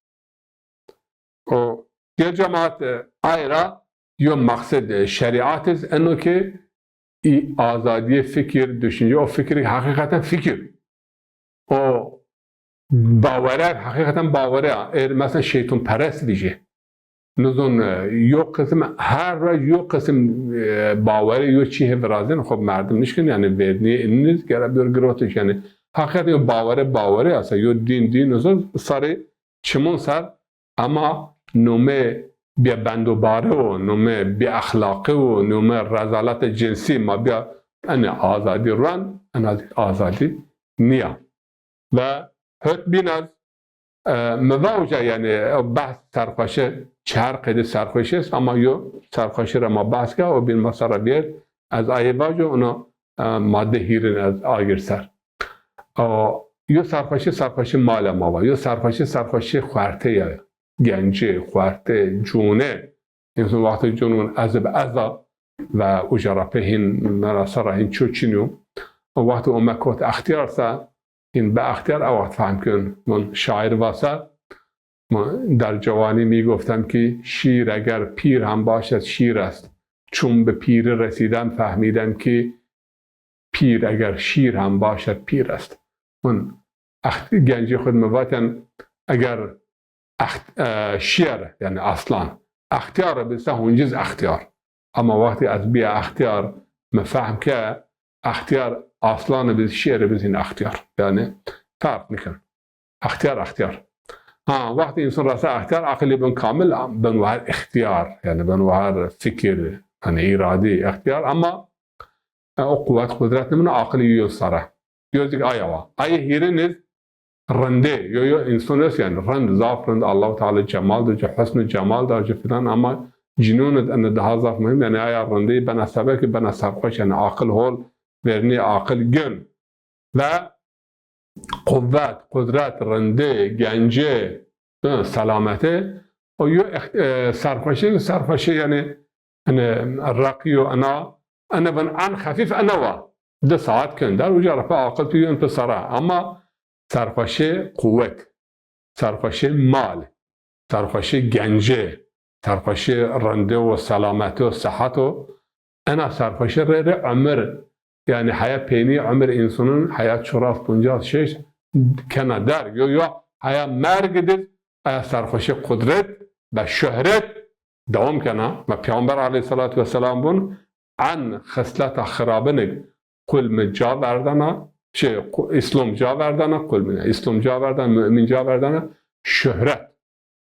و یه جماعت ایرا یو مقصد شریعت است انو که آزادی فکر düşünce o fikri hakikaten fikir o hakikaten bavere eğer mesela şeytan perest diyecek نزون یو قسم هر را یو قسم باوری یو چیه برازن خب مردم نشکن یعنی ودنی نیست گره بیار گروتش یعنی حقیقت یو باوری است یو دین نزون سری چمون سر اما نومه بیا بندوباره و نومه بیا اخلاقی و نومه رذالت جنسی ما بیا ان آزادی ران ان آزادی نیا و هت بینaz مواجه یعنی بحث سرخوشه چهار قید سرخوشی است اما یو سرخوشی را ما بحث که و بین مسار بیار از آیه باجو اونا ماده هیرین از آگر سر یو سرخوشی مال ما و یو سرخوشی خوارته یا گنجه خوارته جونه این وقت جنون از به ازا و اجرا هین مراسر هین چوچینو وقت امکوت اختیار سا این به اختیار وقت فهم کن من شاعر واسه در جوانی می گفتم که شیر اگر پیر هم باشد شیر است چون به پیر رسیدم فهمیدم که پیر اگر شیر هم باشد پیر است من گنجی خود مواتن اگر شیر یعنی اصلا اختیار بسته هنجز اختیار اما وقتی از بیا اختیار مفهم که اختیار اصلا بس شیر بزین اختیار یعنی فرق میکن اختیار وقتی انسان راسته اختیار عقلی بن کامل بنوهر اختیار یعنی بنوهر فکر یعنی ارادی اختیار اما قوت قدرت نمونه عقلی یو سره یو دیگه آیه هیره نیز رنده یو انسان است یعنی رند ضعف رند الله تعالی جمال داره حسن جمال داره فلان اما جنون ان ده ضعف مهم یعنی آیا رنده بنسبه که بنسب خوش یعنی عقل هول ورنی عقل گن و قوت قدرت رنده گنجه سلامته و یو سرخوشی یعنی رقی و انا بن عن خفیف انا و ده ساعت کن در وجه رفع عقل توی انتصاره اما سرخوشی قوت سرخوشی مال سرخوشی گنجه سرخوشی رنده و سلامته و صحت و انا سرخوشی ره عمر yani hayat peyni ömür insanın hayat çoraf bunca şey kena der yo hayat mergidir hayat sarhoşi kudret ve şöhret devam kena ve Peygamber aleyhissalatü vesselam bun an khaslata kharabenik kul min javerdana İslam javerdana kul min İslam javerdana mümin javerdana şöhret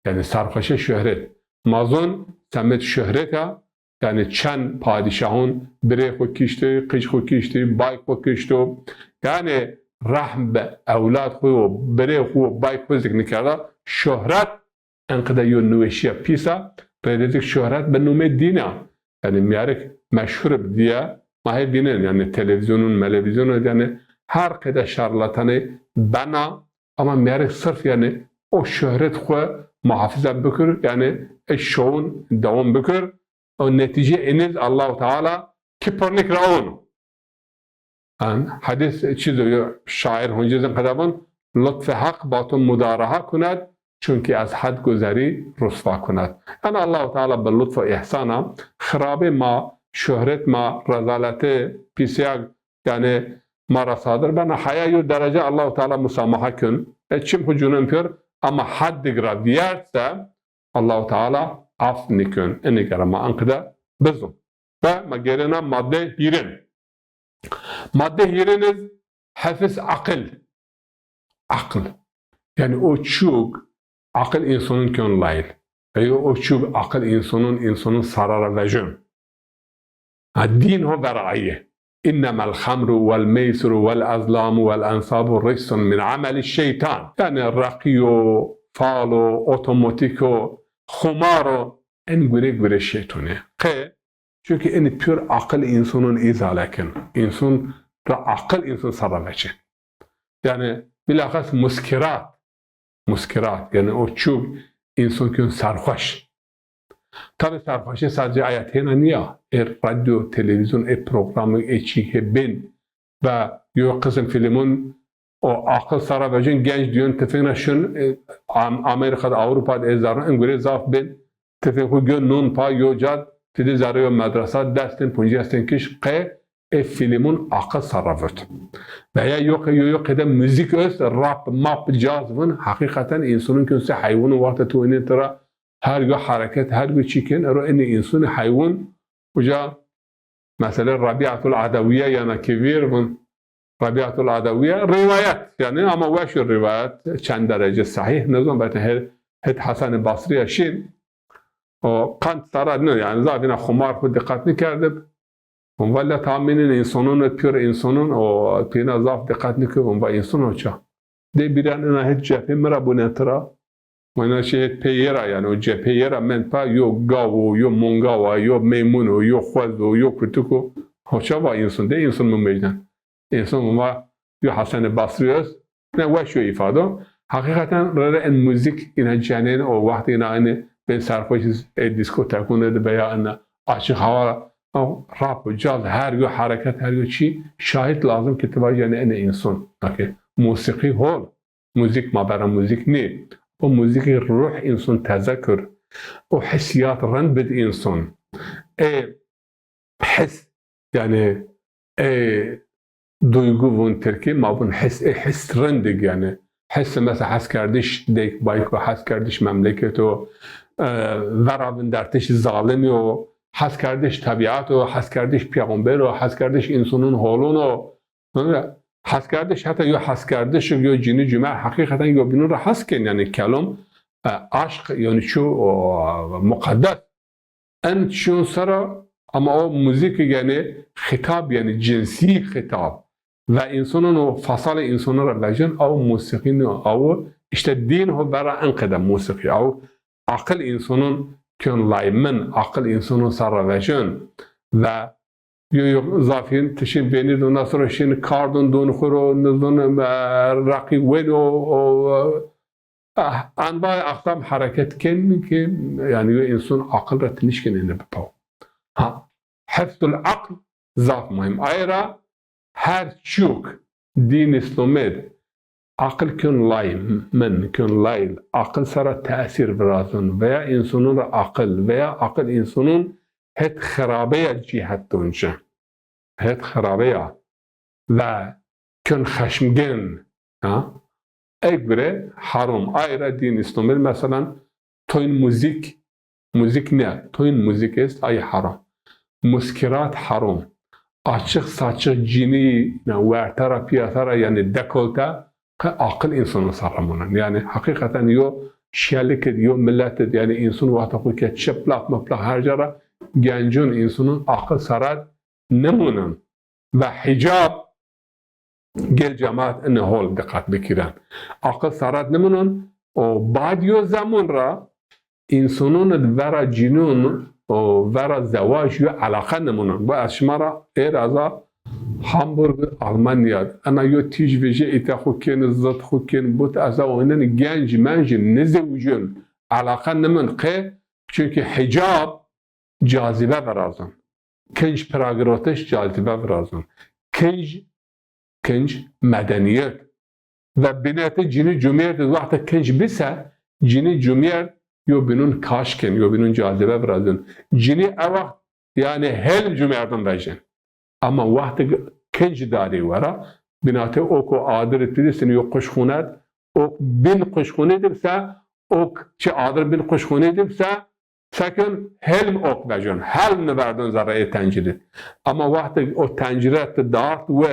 yani sarhoşe şöhret. Mazon semet şöhreta yani çen padişahın bire xo kişti, kış xo kişti, bay xo kişti. Yani rahm be evlad xo bire xo bay xo zikr nikara şöhret enqede yo nüveşiye pisa rededik şöhret be nume dina. Yani miyarek meşhur diye mahe dinen yani televizyonun yani her kadar şarlatanı bana ama miyarek sırf yani o şöhret xo muhafaza bükür yani şovun devam bükür o netice eniz Allah-u Teala kipornik raun. Hadis çiziyor şair Hunciz'in kadabın lütf hak batun mudaraha kunet çünkü az had guzari rusva kunet. Yani Allah-u Teala be lütf ihsana kharabe ma şöhret ma rezaleti pisiyag yani marasadır. Bana hayayu derece Allah-u Teala musamaha kün. Çim hucunun pür ama haddi graviyerse Allah-u Teala af nikün. Eni karama ankıda bizum. Ve magerina madde hirin. Madde hiriniz hafız akıl. Akıl. Yani o çok akıl insanın könlayıl. Ve o çok akıl insanın sarara vecun. Din ho verayı. إنما الخمر والميسر والأزلام والأنصاب رجس من عمل الشيطان. Yani rakio, falo, otomotiko, khumaro en güre şeytane. Çünkü en pür akıl insanın izalekin. İnsan da akıl insan sarrafaçı. Yani bilakis muskirat yani o çok insan kün sarhoş. Tabi sarhoşi sadece ayetine niye? Radyo, televizyon, programı, çiğhe ben ve yok kısım filmin o akıl sarrafacın genç diyorsun tefekine şun Amerika'da, Avrupa'da ezarın en göre zaf ben tefekü gün nun pa yocad tedi zarıyor madrasa destin punjastin kiş filmin akıl sarrafırt. Veya yok eden müzik öz rap, map, cazvın hakikaten insanın künse hayvanı vakti tuğinin tıra her gün hareket, her gün çikin, en insan hayvan uca mesela Rabiatul Adaviye yana kibir bun Rabiatul Adaviye rivayet yani ama ve şu rivayet çend derece sahih ne zaman belki het Hasan Basri yaşin o kant sarad ne yani zaten khumar ku dikkatli kerdim valla tahminin insanın pür insanın o pina zaf dikkatli kılın ve insan oça de bir an het cephe mera bunetra Ona şey peyera yani o cepeyera men pa yo gavu yo mongava yo meymuno yo khwazo yo kutuko hoça va insan de insan mı meydan insan va yo Hasan Basri öz ne ve şu ifade hakikaten rere en müzik ina canen o vakti ina hani ben sarhoşuz diskotekune de veya ana açık hava rap caz her gün hareket her gün şey şahit lazım ki tabi yani en insan musiki hol müzik mabara müzik ne o müzik ruh insan tezekür. O hissiyat rend bid insan. His yani duygu bun terki ma bun his rendig yani. His mesela has kardeş dek bayk ve has kardeş memleket o verabın derteş zalimi o has kardeş tabiat o has kardeş peygamber o has kardeş insanın holun o has kardeş hatta yo has kardeş yo cini cümer hakikaten yo bunu da hasken yani kelam aşk yani şu mukaddes en şu sıra ama o müzik yani hitap yani cinsi hitap ve insanın o fasal insanlara vecin o musikinin o işte din o bera enkede musiki o akıl insanın kön laymen akıl insanın sarra vecin ve yok zafin tişin beni de nasıl şimdi kardon don khoro don raqi weno anba aktam hareket ken ki yani insan akıl ratnişken ne bepav ha hafzul akl zaf mühim ayra her çok din İslam'da akıl kön layım men kön layl akıl sara tesir birazın veya insanın akıl veya akıl insanın het kharabe cihat donca het kharabe ve kön khashmgen ha egre haram ayra din İslam'da mesela toyn müzik ne toyn müzik est ay haram muskirat haram açık saçık cini vertara piyatara yani dekolta akıl insanı sarramunan yani hakikaten yo شیلی که یو ملت یعنی انسان وقتا خود که چپلاق مپلاق هر جا گنجون انسانون عقل سرد نمونن و حجاب گل جماعت این حال دقت بکیرن عقل سرد نمونن و بعد یو زمان را انسانون ورا جنون و ورا زواج یو علاقه نمونن با از شما را ایر ازا هامبورگ آلمانیا انا یو تیج ویژه ایتا خوکین زد خوکین بود از آنن گنج منج نزوجون علاقه نمون که چونکه حجاب جاذبه برازن کنج پراگراتش جاذبه برازن کنج مدنیت و بینات جنی جمعیت وقت کنج بسه جنی جمعیت یو بینون کاشکن یو بینون جاذبه برازن جنی وقت یعنی هل جمعیتون بجن اما وقت کنج داری ورا بینات اوکو آدر تیدستن یو قشخونت اوک بین قشخونه دبسه اوک چه آدر بین قشخونه دبسه سکن هلم اوک بجن هلم نبردن زرعه تنجیره اما وقت او تنجیره دارت و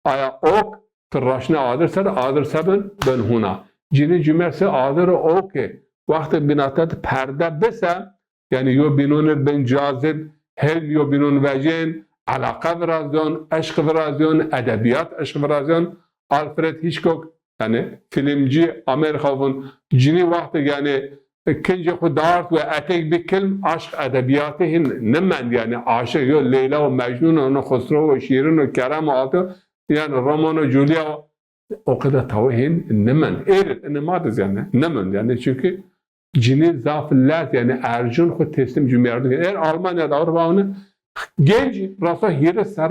آیا اوک تراشنه آدر سبن بن هونا جینی جمعه سه آدر اوکه وقت بیناتت پرده بسه یعنی یو بینون بین جازب هل یو بینون وجن علاقه برازیون عشق برازیون ادبیات عشق برازیون آلفرد هیچکوک یعنی فیلمجی آمریکاون جینی وقت یعنی کنج خود دارت و اتک بکلم عشق ادبیاته هن نمند یعنی عاشق یو لیلا و مجنون و خسرو و شیرین و کرم و آتو یعنی رومان و جولیا و اوقده توهین نمند ایرت انماد یعنی نمند یعنی چونکه جینی زاف لات یعنی ارجون خود تسلیم جمعیت ایر آلمانیا دار باونه گنج راستا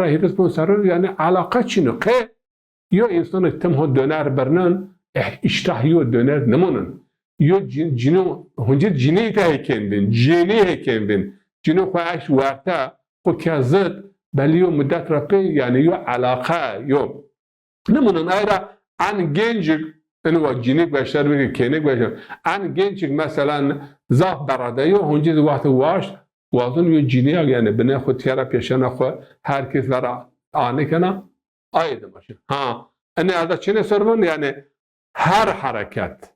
هیرس بون سر یعنی علاقه چینو که یا انسان تم ها دونر برنن اشتهیو دونر نمونن یا جنو هنجر جنی تا هکن بین جنو خواهش ورطه خود که زد بلیو مدت رقی یعنی یو علاقه یو نمونن ایرا ان گنج اینو جنیک بشتر بگه کنیک بشتر ان گنج مثلا زاف براده یو هنجر وقت واش وازن یو جینی یعنی بنای خود تیارا پیشن خود هر کس برا آنه کنه آیده باشه ها اینه از چینه سرون یعنی هر حرکت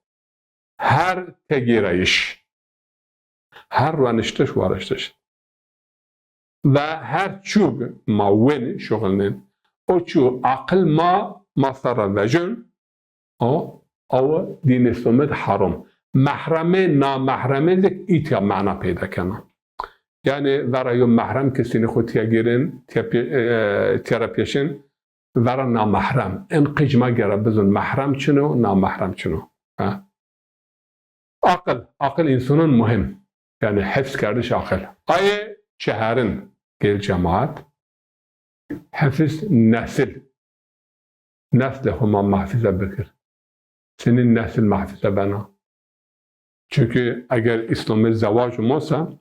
هر تگیرایش هر رانشتش وارشتش و هر چوب معون شغلنین او چوب عقل ما مصر وجن او دین اسلامت حرام محرمه نامحرمه دک ایتیا معنا پیدا کنه یعنی برای محرم کسی خود تیگیرن تیرا پیشن برای نامحرم این قجمه گره بزن محرم چنو نامحرم چنو عقل انسانان مهم یعنی حفظ کردش عقل آیه چهرن گل جماعت حفظ نسل هما محفظه بکر سنین نسل محفظه بنا چونکه اگر اسلام زواج موسا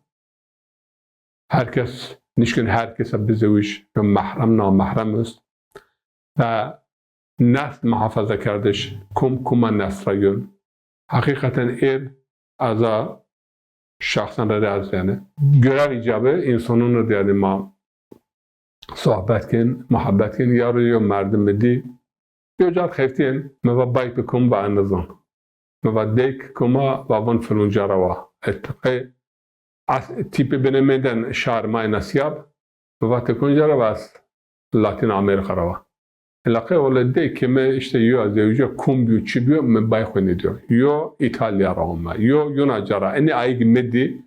هر کس نشکن هر کس بزویش که محرم نامحرم است و نسل محافظه کردش کم نسل حقیقتا ایر از شخصا را از یعنی گرار ایجابه انسانون رو دیگه ما صحبت کن محبت کن یارو یا مردم بدی یا جات خیفتین ما بایک بکن با اندازان ما دیک کما با ون فلونجا روا اتقی از تیپ بنمیدن شارمای نسیاب و تکون جرا باز لاتین آمریکا روا علاقه ولده که من اشته یو از یوجا کم بیو چی بیو من بای خونی دیو یو ایتالیا را همه یو یوناجارا اینی آیگ مدی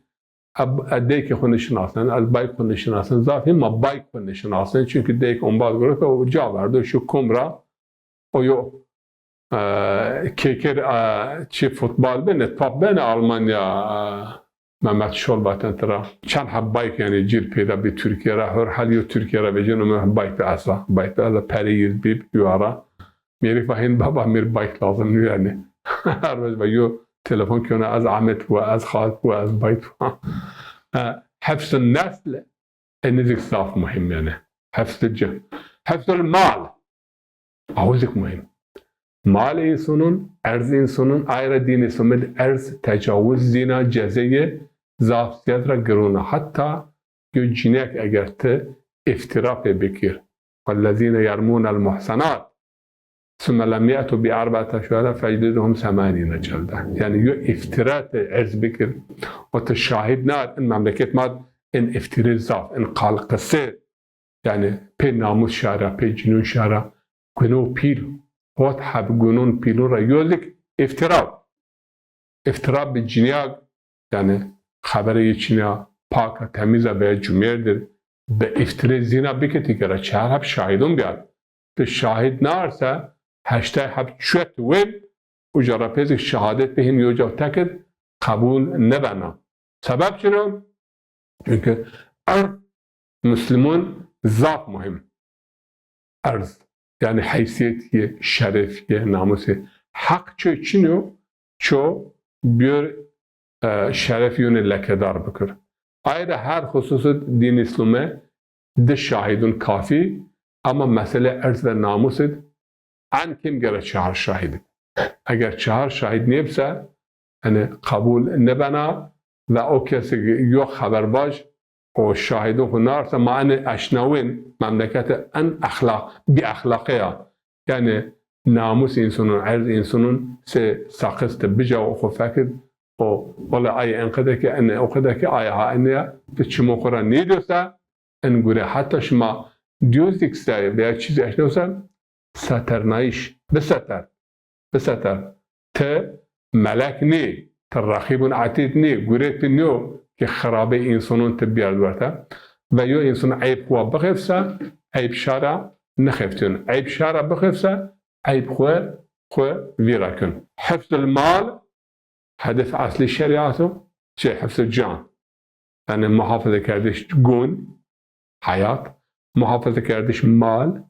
اب دیک خونی شناسن از بای خونی شناسن ذاتی ما بای خونی شناسن چونکه دیک اون باز گره که جا برده شو کم را و یو کیکر چی فوتبال بینه تاپ بینه آلمانیا محمد شول باتن ترا چند حب بایک یعنی جیر پیدا به ترکیه را هر حالی ترکیه را بجنو من بایک به اصلا پریز بیب یوارا میری فهین بابا میر بایک لازم نیو یعنی هر روز با یو تلفن کنه از عمت و از خالد و از بایت حفظ النسل انزیک صاف مهم یعنی حفظ المال عوزک مهم مال انسانون ارز انسانون آیرا دین اسلامت ارز تجاوز زینا جزیه زافزیت را گرونه حتی یو جینک اگر ته افتراق بکیر والذین یرمون المحسنات ثم لم يأتوا بأربعة شهداء فاجلدهم 80 جلدة. يعني يو افتراء عرض بكر وتشاهد نار إن مملكة ماد إن افتراء زاف إن قال قصير يعني بي ناموس شارع بي جنون شارع گنو پیل هات حب گنون پیلو را یوزک افتراء به جنیاگ yani خبره چنیا پاک تمیزه به جمعیدر به افتراء زینا بکتی که چهار هب شاهدون بیاد به شاهد نارسه هشته هب چوت ویب و جرا پیزک شهادت بهم یوجا تکد قبول نبنا سبب چرا؟ çünkü مسلمون ذات مهم ارز yani haysiyetiye, şerefiye, namusu hak çöçünü ço bir şeref yönü lekedar bıkır. Ayrıca her hususu din İslam'ı de şahidun kafi ama mesele erz ve namusu an kim göre çağır şahidi. Eğer çağır şahid neyse yani kabul nebena ve o kesi yok haber baş o şahidi hunarsa mani aşnavin memleketi en ahlakıya yani namus insanın, erz insanın se sakıstı bica o fakir o valla ay enqedeki enne o kadaki ayha enne çimo Kur'an ne diyorsa en göre hatta şuma diyorsak say veya çiz aşnavsa saternaiş besatar te melek ne terrakibun atid ne göret ne که خرابه انسانون تبیار دورته و یا انسان عیب خواه بخفسه عیب شارع نخفتون عیب شارع بخفسه عیب خواه ویرا کن حفظ المال هدف اصلی شریعته چه حفظ جان یعنی محافظه کردش گون حیات محافظه کردش مال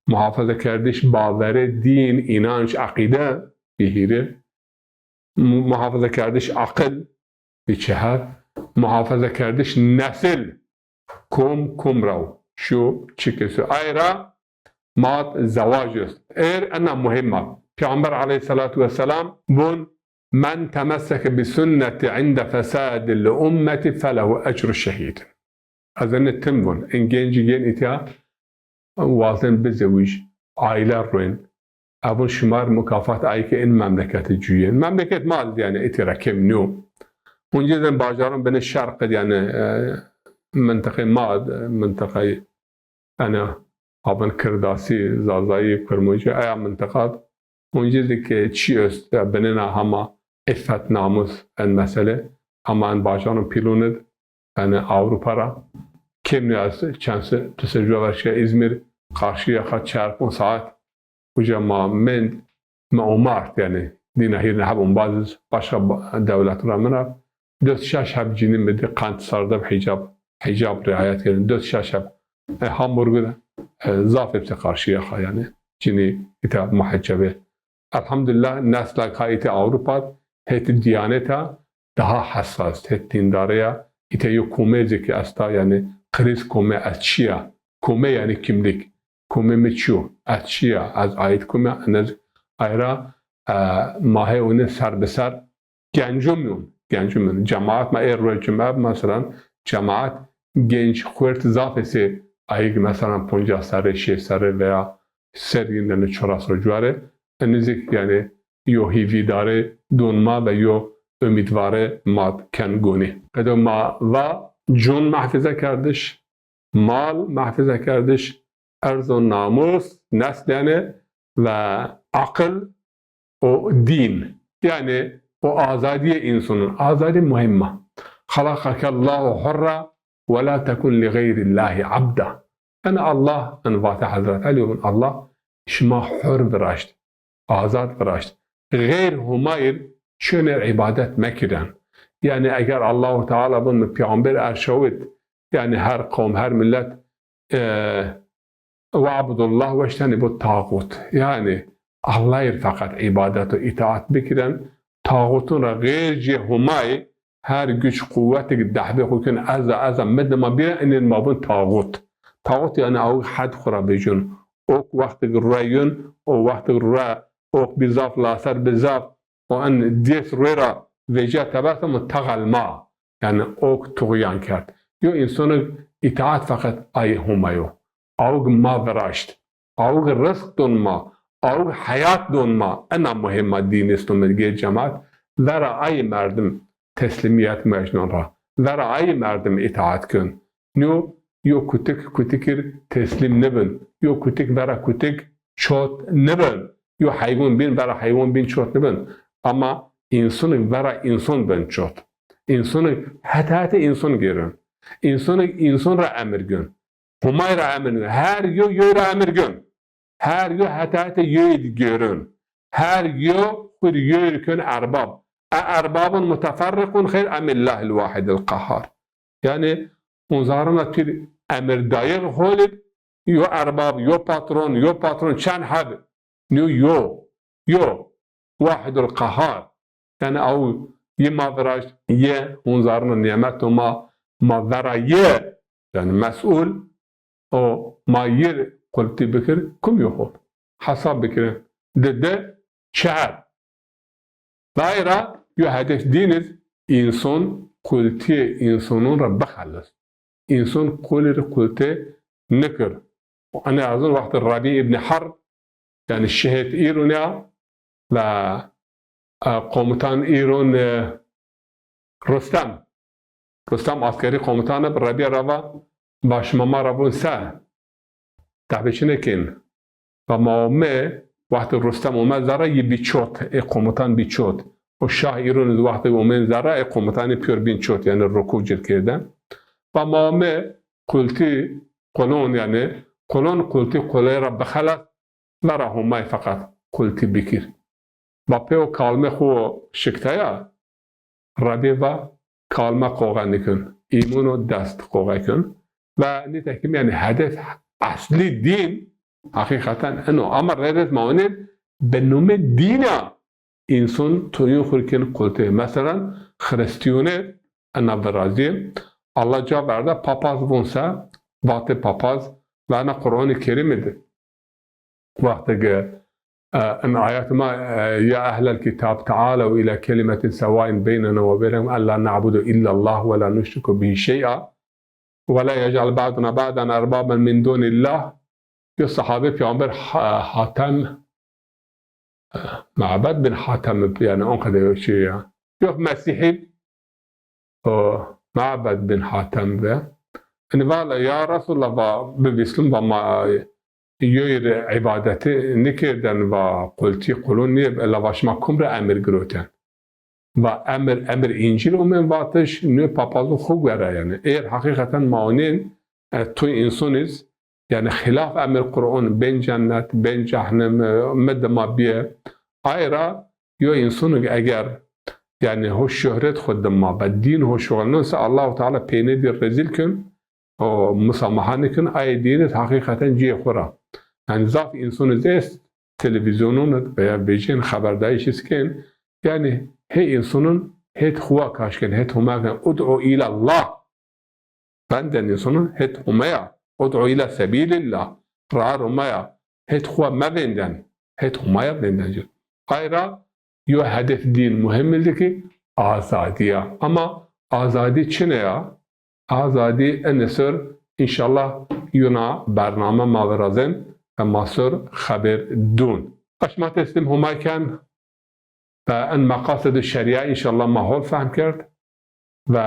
محافظه کردش باور دین اینانش عقیده بهیره محافظه کردش عقل بیچهر محافظه کردش نسل کم رو شو چیکسو ایرا ماد زواج است انا مهمه پیامبر علیه الصلاة والسلام بون من تمسك بسنة عند فساد الأمة فله أجر الشهيد از این تمون این گنجی ایتیا وازن بزویج عائله روین اول شمار مکافات ای که این مملکت جوین مملکت مال یعنی ایتی رکم نو اونجا زن باجارم بین شرق یعنی منطقه ماد منطقه انا آبان کرداسی زازایی کرموجه ایا منطقات اونجا که چی است بیننا همه افت ناموس این مسئله همه این باجارم پیلوند یعنی اروپا را کم نیاز چند تسجیل ورشه ازمیر قارشی خد 4-5 ساعت اونجا ما عمارت یعنی دینا هیر نحب اون باز باشا دولت را منر دوست شش هب جنین بده قانت سردم حجاب رعایت کردن دوست شش هب هامبورگ ضعف ابتقارشیه خا یعنی جنی کتاب محجبه الحمدلله نسل کایت اروپا هت دیانتا daha hassas هت دینداریا ایتا یو کومه که استا یعنی kriz کومه از چیا کومه یعنی kimlik کومه میچو از چیا از آیت کومه از ayra ماه اون سر به سر گنجومیون cemaat ma er cemaat mesela cemaat genç kuvvet zafesi ayık mesela 50 sare 6 sare veya serinden çorasro cuare enizik yani yo hividare donma ve yo ümitvare mad ken goni kadar ma va cun mahfize kardeş mal mahfize kardeş erz و namus nesline ve akıl o din yani o azadiye insanın azadi mühimma. Halakakallahu hurra ve la tekun li gayrillahi abda. Yani Allah envatı Hazreti Ali ve Allah şma hür biraşt. Azad biraşt. Gayr humayr şöyle ibadet mekiren. Yani eğer Allah-u Teala bunu peygamber erşavit yani her kavm her millet ve abdullah ve iştenibu tağut. Yani Allah'a fakat ibadet ve itaat bekiren tağutun ra gayr humay her güç kuvveti dahbe hukun az medma bir inin mabun tağut. Tağut yani o had khura bejun. O vakti rayun o vakti ra o bizaf lasar bizaf o en dies rera veja tabatum tagalma. Yani o tuğyan kert. Yo insanın itaat fakat ay humayo. Avg ma verasht. Avg rızk donma. او hayat donma en mühim din İslam'ı cemaat vera ay merdim teslimiyet mecnun ra vera ay merdim itaat kün nyu yo kutikir teslim nebin yo kutik vera kutik çot nebin yo hayvan bin vera hayvan bin çot nebin ama insanın vera insan bin çot insanın hatta insan girin insan ra emir gün humay ra emir gün her yo ra emir gün her yo hatta yöyd görün. Her yo kur yörkün erbab. Erbabın müteferrikun khayr emillahil vahidil kahhar. Yani onzarına bir emir dayır holib yo erbab, yo patron çen hab. Yo vahidil kahhar. Yani av ye madraj ye onzarına nimet ma vera ye yani mesul o ma yer قلت بكر كم يخور حساب بكر ده شعر دائرة يهدف دينز إنسان قلتي إنسانون رب خلص إنسان قلتي نكر وأنا أظن وقت الربيع ابن حرب يعني الشهيد إيرونيا لا قومتان إيرون رستم عسكري قومتان بالربيع روا باشماما ربون سه تحبیشونه کن و مامه وقت رستم اومد زره یه بیچوت اقامتان بیچوت و شاه ایران وقت اومد زره اقامتان پیور بیچوت یعنی رکوع جل کردن و مامه قلتی قلون یعنی قلتی قله را بخلط مرا همه فقط قلتی بکیر و پیو کالمه خو شکتایا ربی و کالمه قوغه نکن ایمونو دست قوغه کن و نیتکیم یعنی هدف اصلی دین حقیقتا انو امر ردت معنی به نوم دینه انسان تویون خورکن قلته مثلا خرستیونه انا برازیل الله جا برده پاپاز بونسه وقت پاپاز و انا قرآن کریم ده وقت ان آیات ما یا اهل الكتاب تعالوا الى كلمة سواء بيننا وبينهم الا نعبد الا الله ولا نشرك به شيئا ولا يجعل بعضنا بعضا اربابا من دون الله يا صحابه پیامبر حاتم معبد بن حاتم يعني اونقدر شيء يا مسيحي معبد بن حاتم به ان والا يا رسول الله ببسلم وما يير عبادته نکردن و قلتی قلون نی الا واشما کمر امر گروتن و امر انجیل اومن واتش نو پاپازو خوب گره یعنی اگر حقیقتا مانین توی انسانیز یعنی خلاف امر قرآن بین جنت بین جهنم مد ما بیه ایرا یا انسان اگر یعنی هو شهرت خود ما و دین هو شغل ننسى الله تعالی پینه دی رزیل کن و مسامحه نکن ای دینت حقیقتا جی خورا یعنی ذات انسانیز است تلویزیونون و یا بیجین خبردایش اسکن یعنی هی انسانون هیت خوا کاشکن هیت همه کن ادعو الى الله بندن انسانون هیت همه ادعو الى سبیل الله راه همه هیت خوا مبندن هیت همه بندن جد غیره یو هدف دین مهمه که آزادیه اما آزادی چنه یا؟ آزادی انصر انشالله یونا برنامه ماورازن و ماسر خبر دون قشمت اسلم همه کن و ان مقاصد الشریعه انشالله ماحول فهم کرد و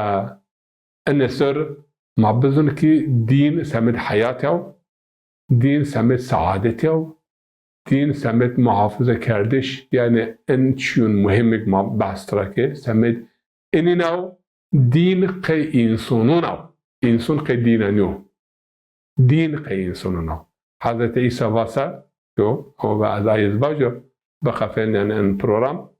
ان سر ما بزن که دین سمت حیاته دین سمت سعادته دین سمت محافظه کردش یعنی ان چون مهمه ما بحث که سمت اینی نو دین قی انسانونو انسان قی دینانو دین قی انسانونو حضرت عیسی واسه و از آیز باجو بخفن یعنی ان پروگرام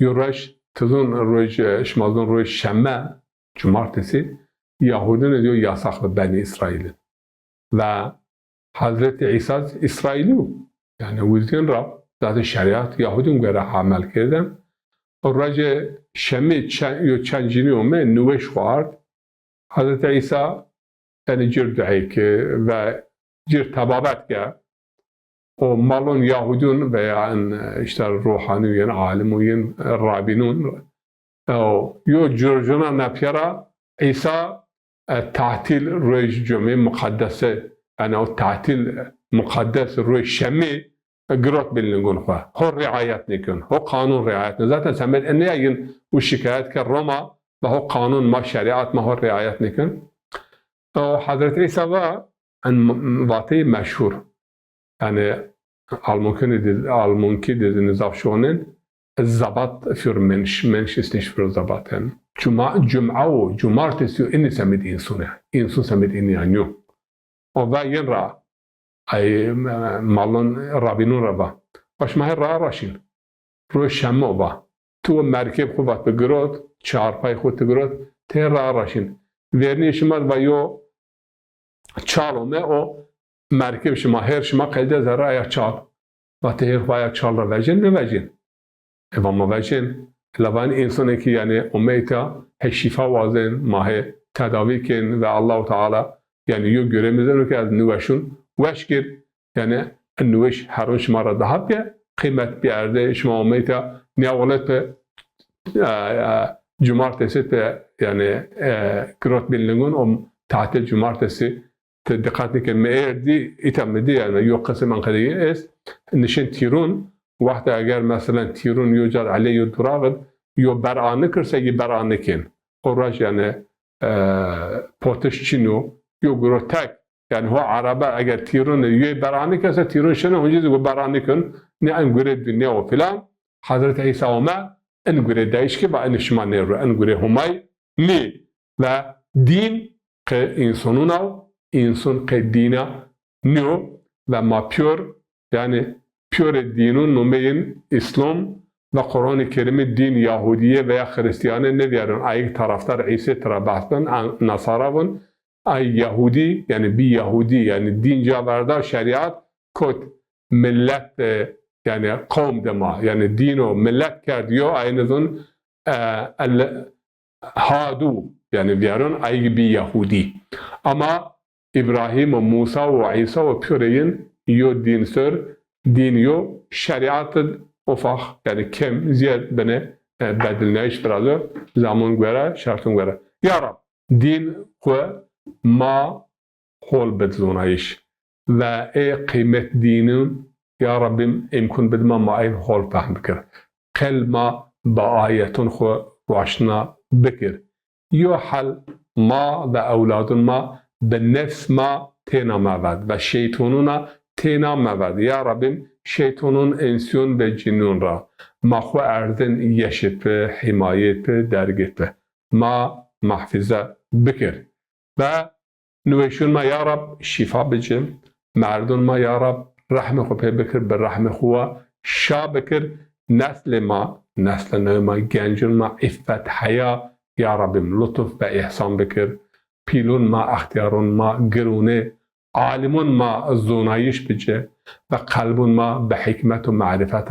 یورش تزون روز شمازون روز شنبه cumartesi Yahudinin diyor yasak Beni İsrail ve Hazreti İsa İsraili yani o yüzden Rab zaten şeriat Yahudin göre amel keden o race şemi çancini ome nüveş var Hazreti İsa yani cir duayı ki ve cir tababet ki o malon Yahudun veya işte ruhaniyen, alimuyen, rabinun yo curcuna nepyara İsa tatil roj cümle mukaddese yani o tatil mukaddes روی شمی گرات بلنگون خواه هر رعایت نکن هر قانون رعایت نکن zaten sen ne yayın o şikayet ki Roma ve o kanun ma şeriat ma hر رعایت نکن o Hazreti İsa var en vati meşhur yani الممكن dediğiniz avşonen الزبط für Mensch ist nicht für Zabaten Cuma o cumartesi inni semit insune insun semit inni anyo o ve yen ra ay malon rabinun raba baş mahir ra raşin روی شمع با تو مرکب خوبت بگرد چهارپای خود بگرد تر را راشین ورنی شما و یو چالومه او مرکب شما هر شما قیده زره یا چال و تهر باید چال را وجین بوجین و ما وجین لبان انسانی که یعنی امیتا شفا وازن ماه تداوی کن و الله تعالی یعنی یو گره میزن که از نوشون وش گیر یعنی نوش هرون شما را دهد بیه قیمت بیارده شما امیتا نیاولت به cumartesi yani grot bilingen tatil cumartesi دقت نکن میردی ایتام دی یعنی یو قسم من قضیه است نشین تیرون وقتی اگر مثلا تیرون یوجد علیه دراغد یو برآنه کرسه یه برآنه کن قراش یعنی پوتش چینو یو گرو تک یعنی هو عربه اگر تیرون یه برآنه کرسه تیرون شنه هنجیز یو برآنه کن نه انگوره دنیا و فلان حضرت عیسی اومد انگوره دایش که با انشما نیرو انگوره همای نی و دین که انسانونا insan dina neo ve ma pure yani pure dinun numeyin İslam ve Kur'an-ı Kerim'i din Yahudiye veya Hristiyan'ı ne diyelim ay taraftar İsa taraftan Nasara'nın ay Yahudi yani bir Yahudi yani din cevherda şeriat kod millet yani kavm dema yani din o millet kerdiyor aynızın hadu yani diyelim ay bir Yahudi ama İbrahim و موسی و عیسی و پیرین یو دین سر دین یو شریعت افاق یعنی کم زیاد بنه بدل نیش برادر زمان گوره شرطون گوره یا رب دین خو ما خول بدلونایش و ای قیمت دینم یا ربیم امکان بد ما این خول فهم بکر قل ما با آیتون خو روشنا بکر یو حل ما و اولادون ما به نفس ما تینا مود و شیطانونا تینا مود یا ربیم شیطانون انسیون به جنون را ما خو اردن یشت به حمایت به درگت به ما محفظه بکر و نوشون ما یا رب شفا بجم مردون ما یا رب رحم خو پی بکر به رحم خو شا بکر نسل نو ما گنجون ما افت حیا یا ربیم لطف به احسان بکر پیلون ما اختیارون ما گرونه عالمون ما زونایش بجه و قلبون ما به حکمت و معرفت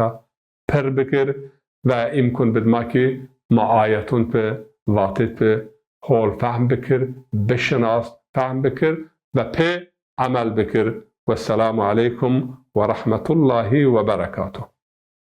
پر بکر و امکان بد ما که ما آیتون به واتت به حال فهم بکر بشناس فهم بکر و په عمل بکر و السلام علیکم و رحمت الله و برکاته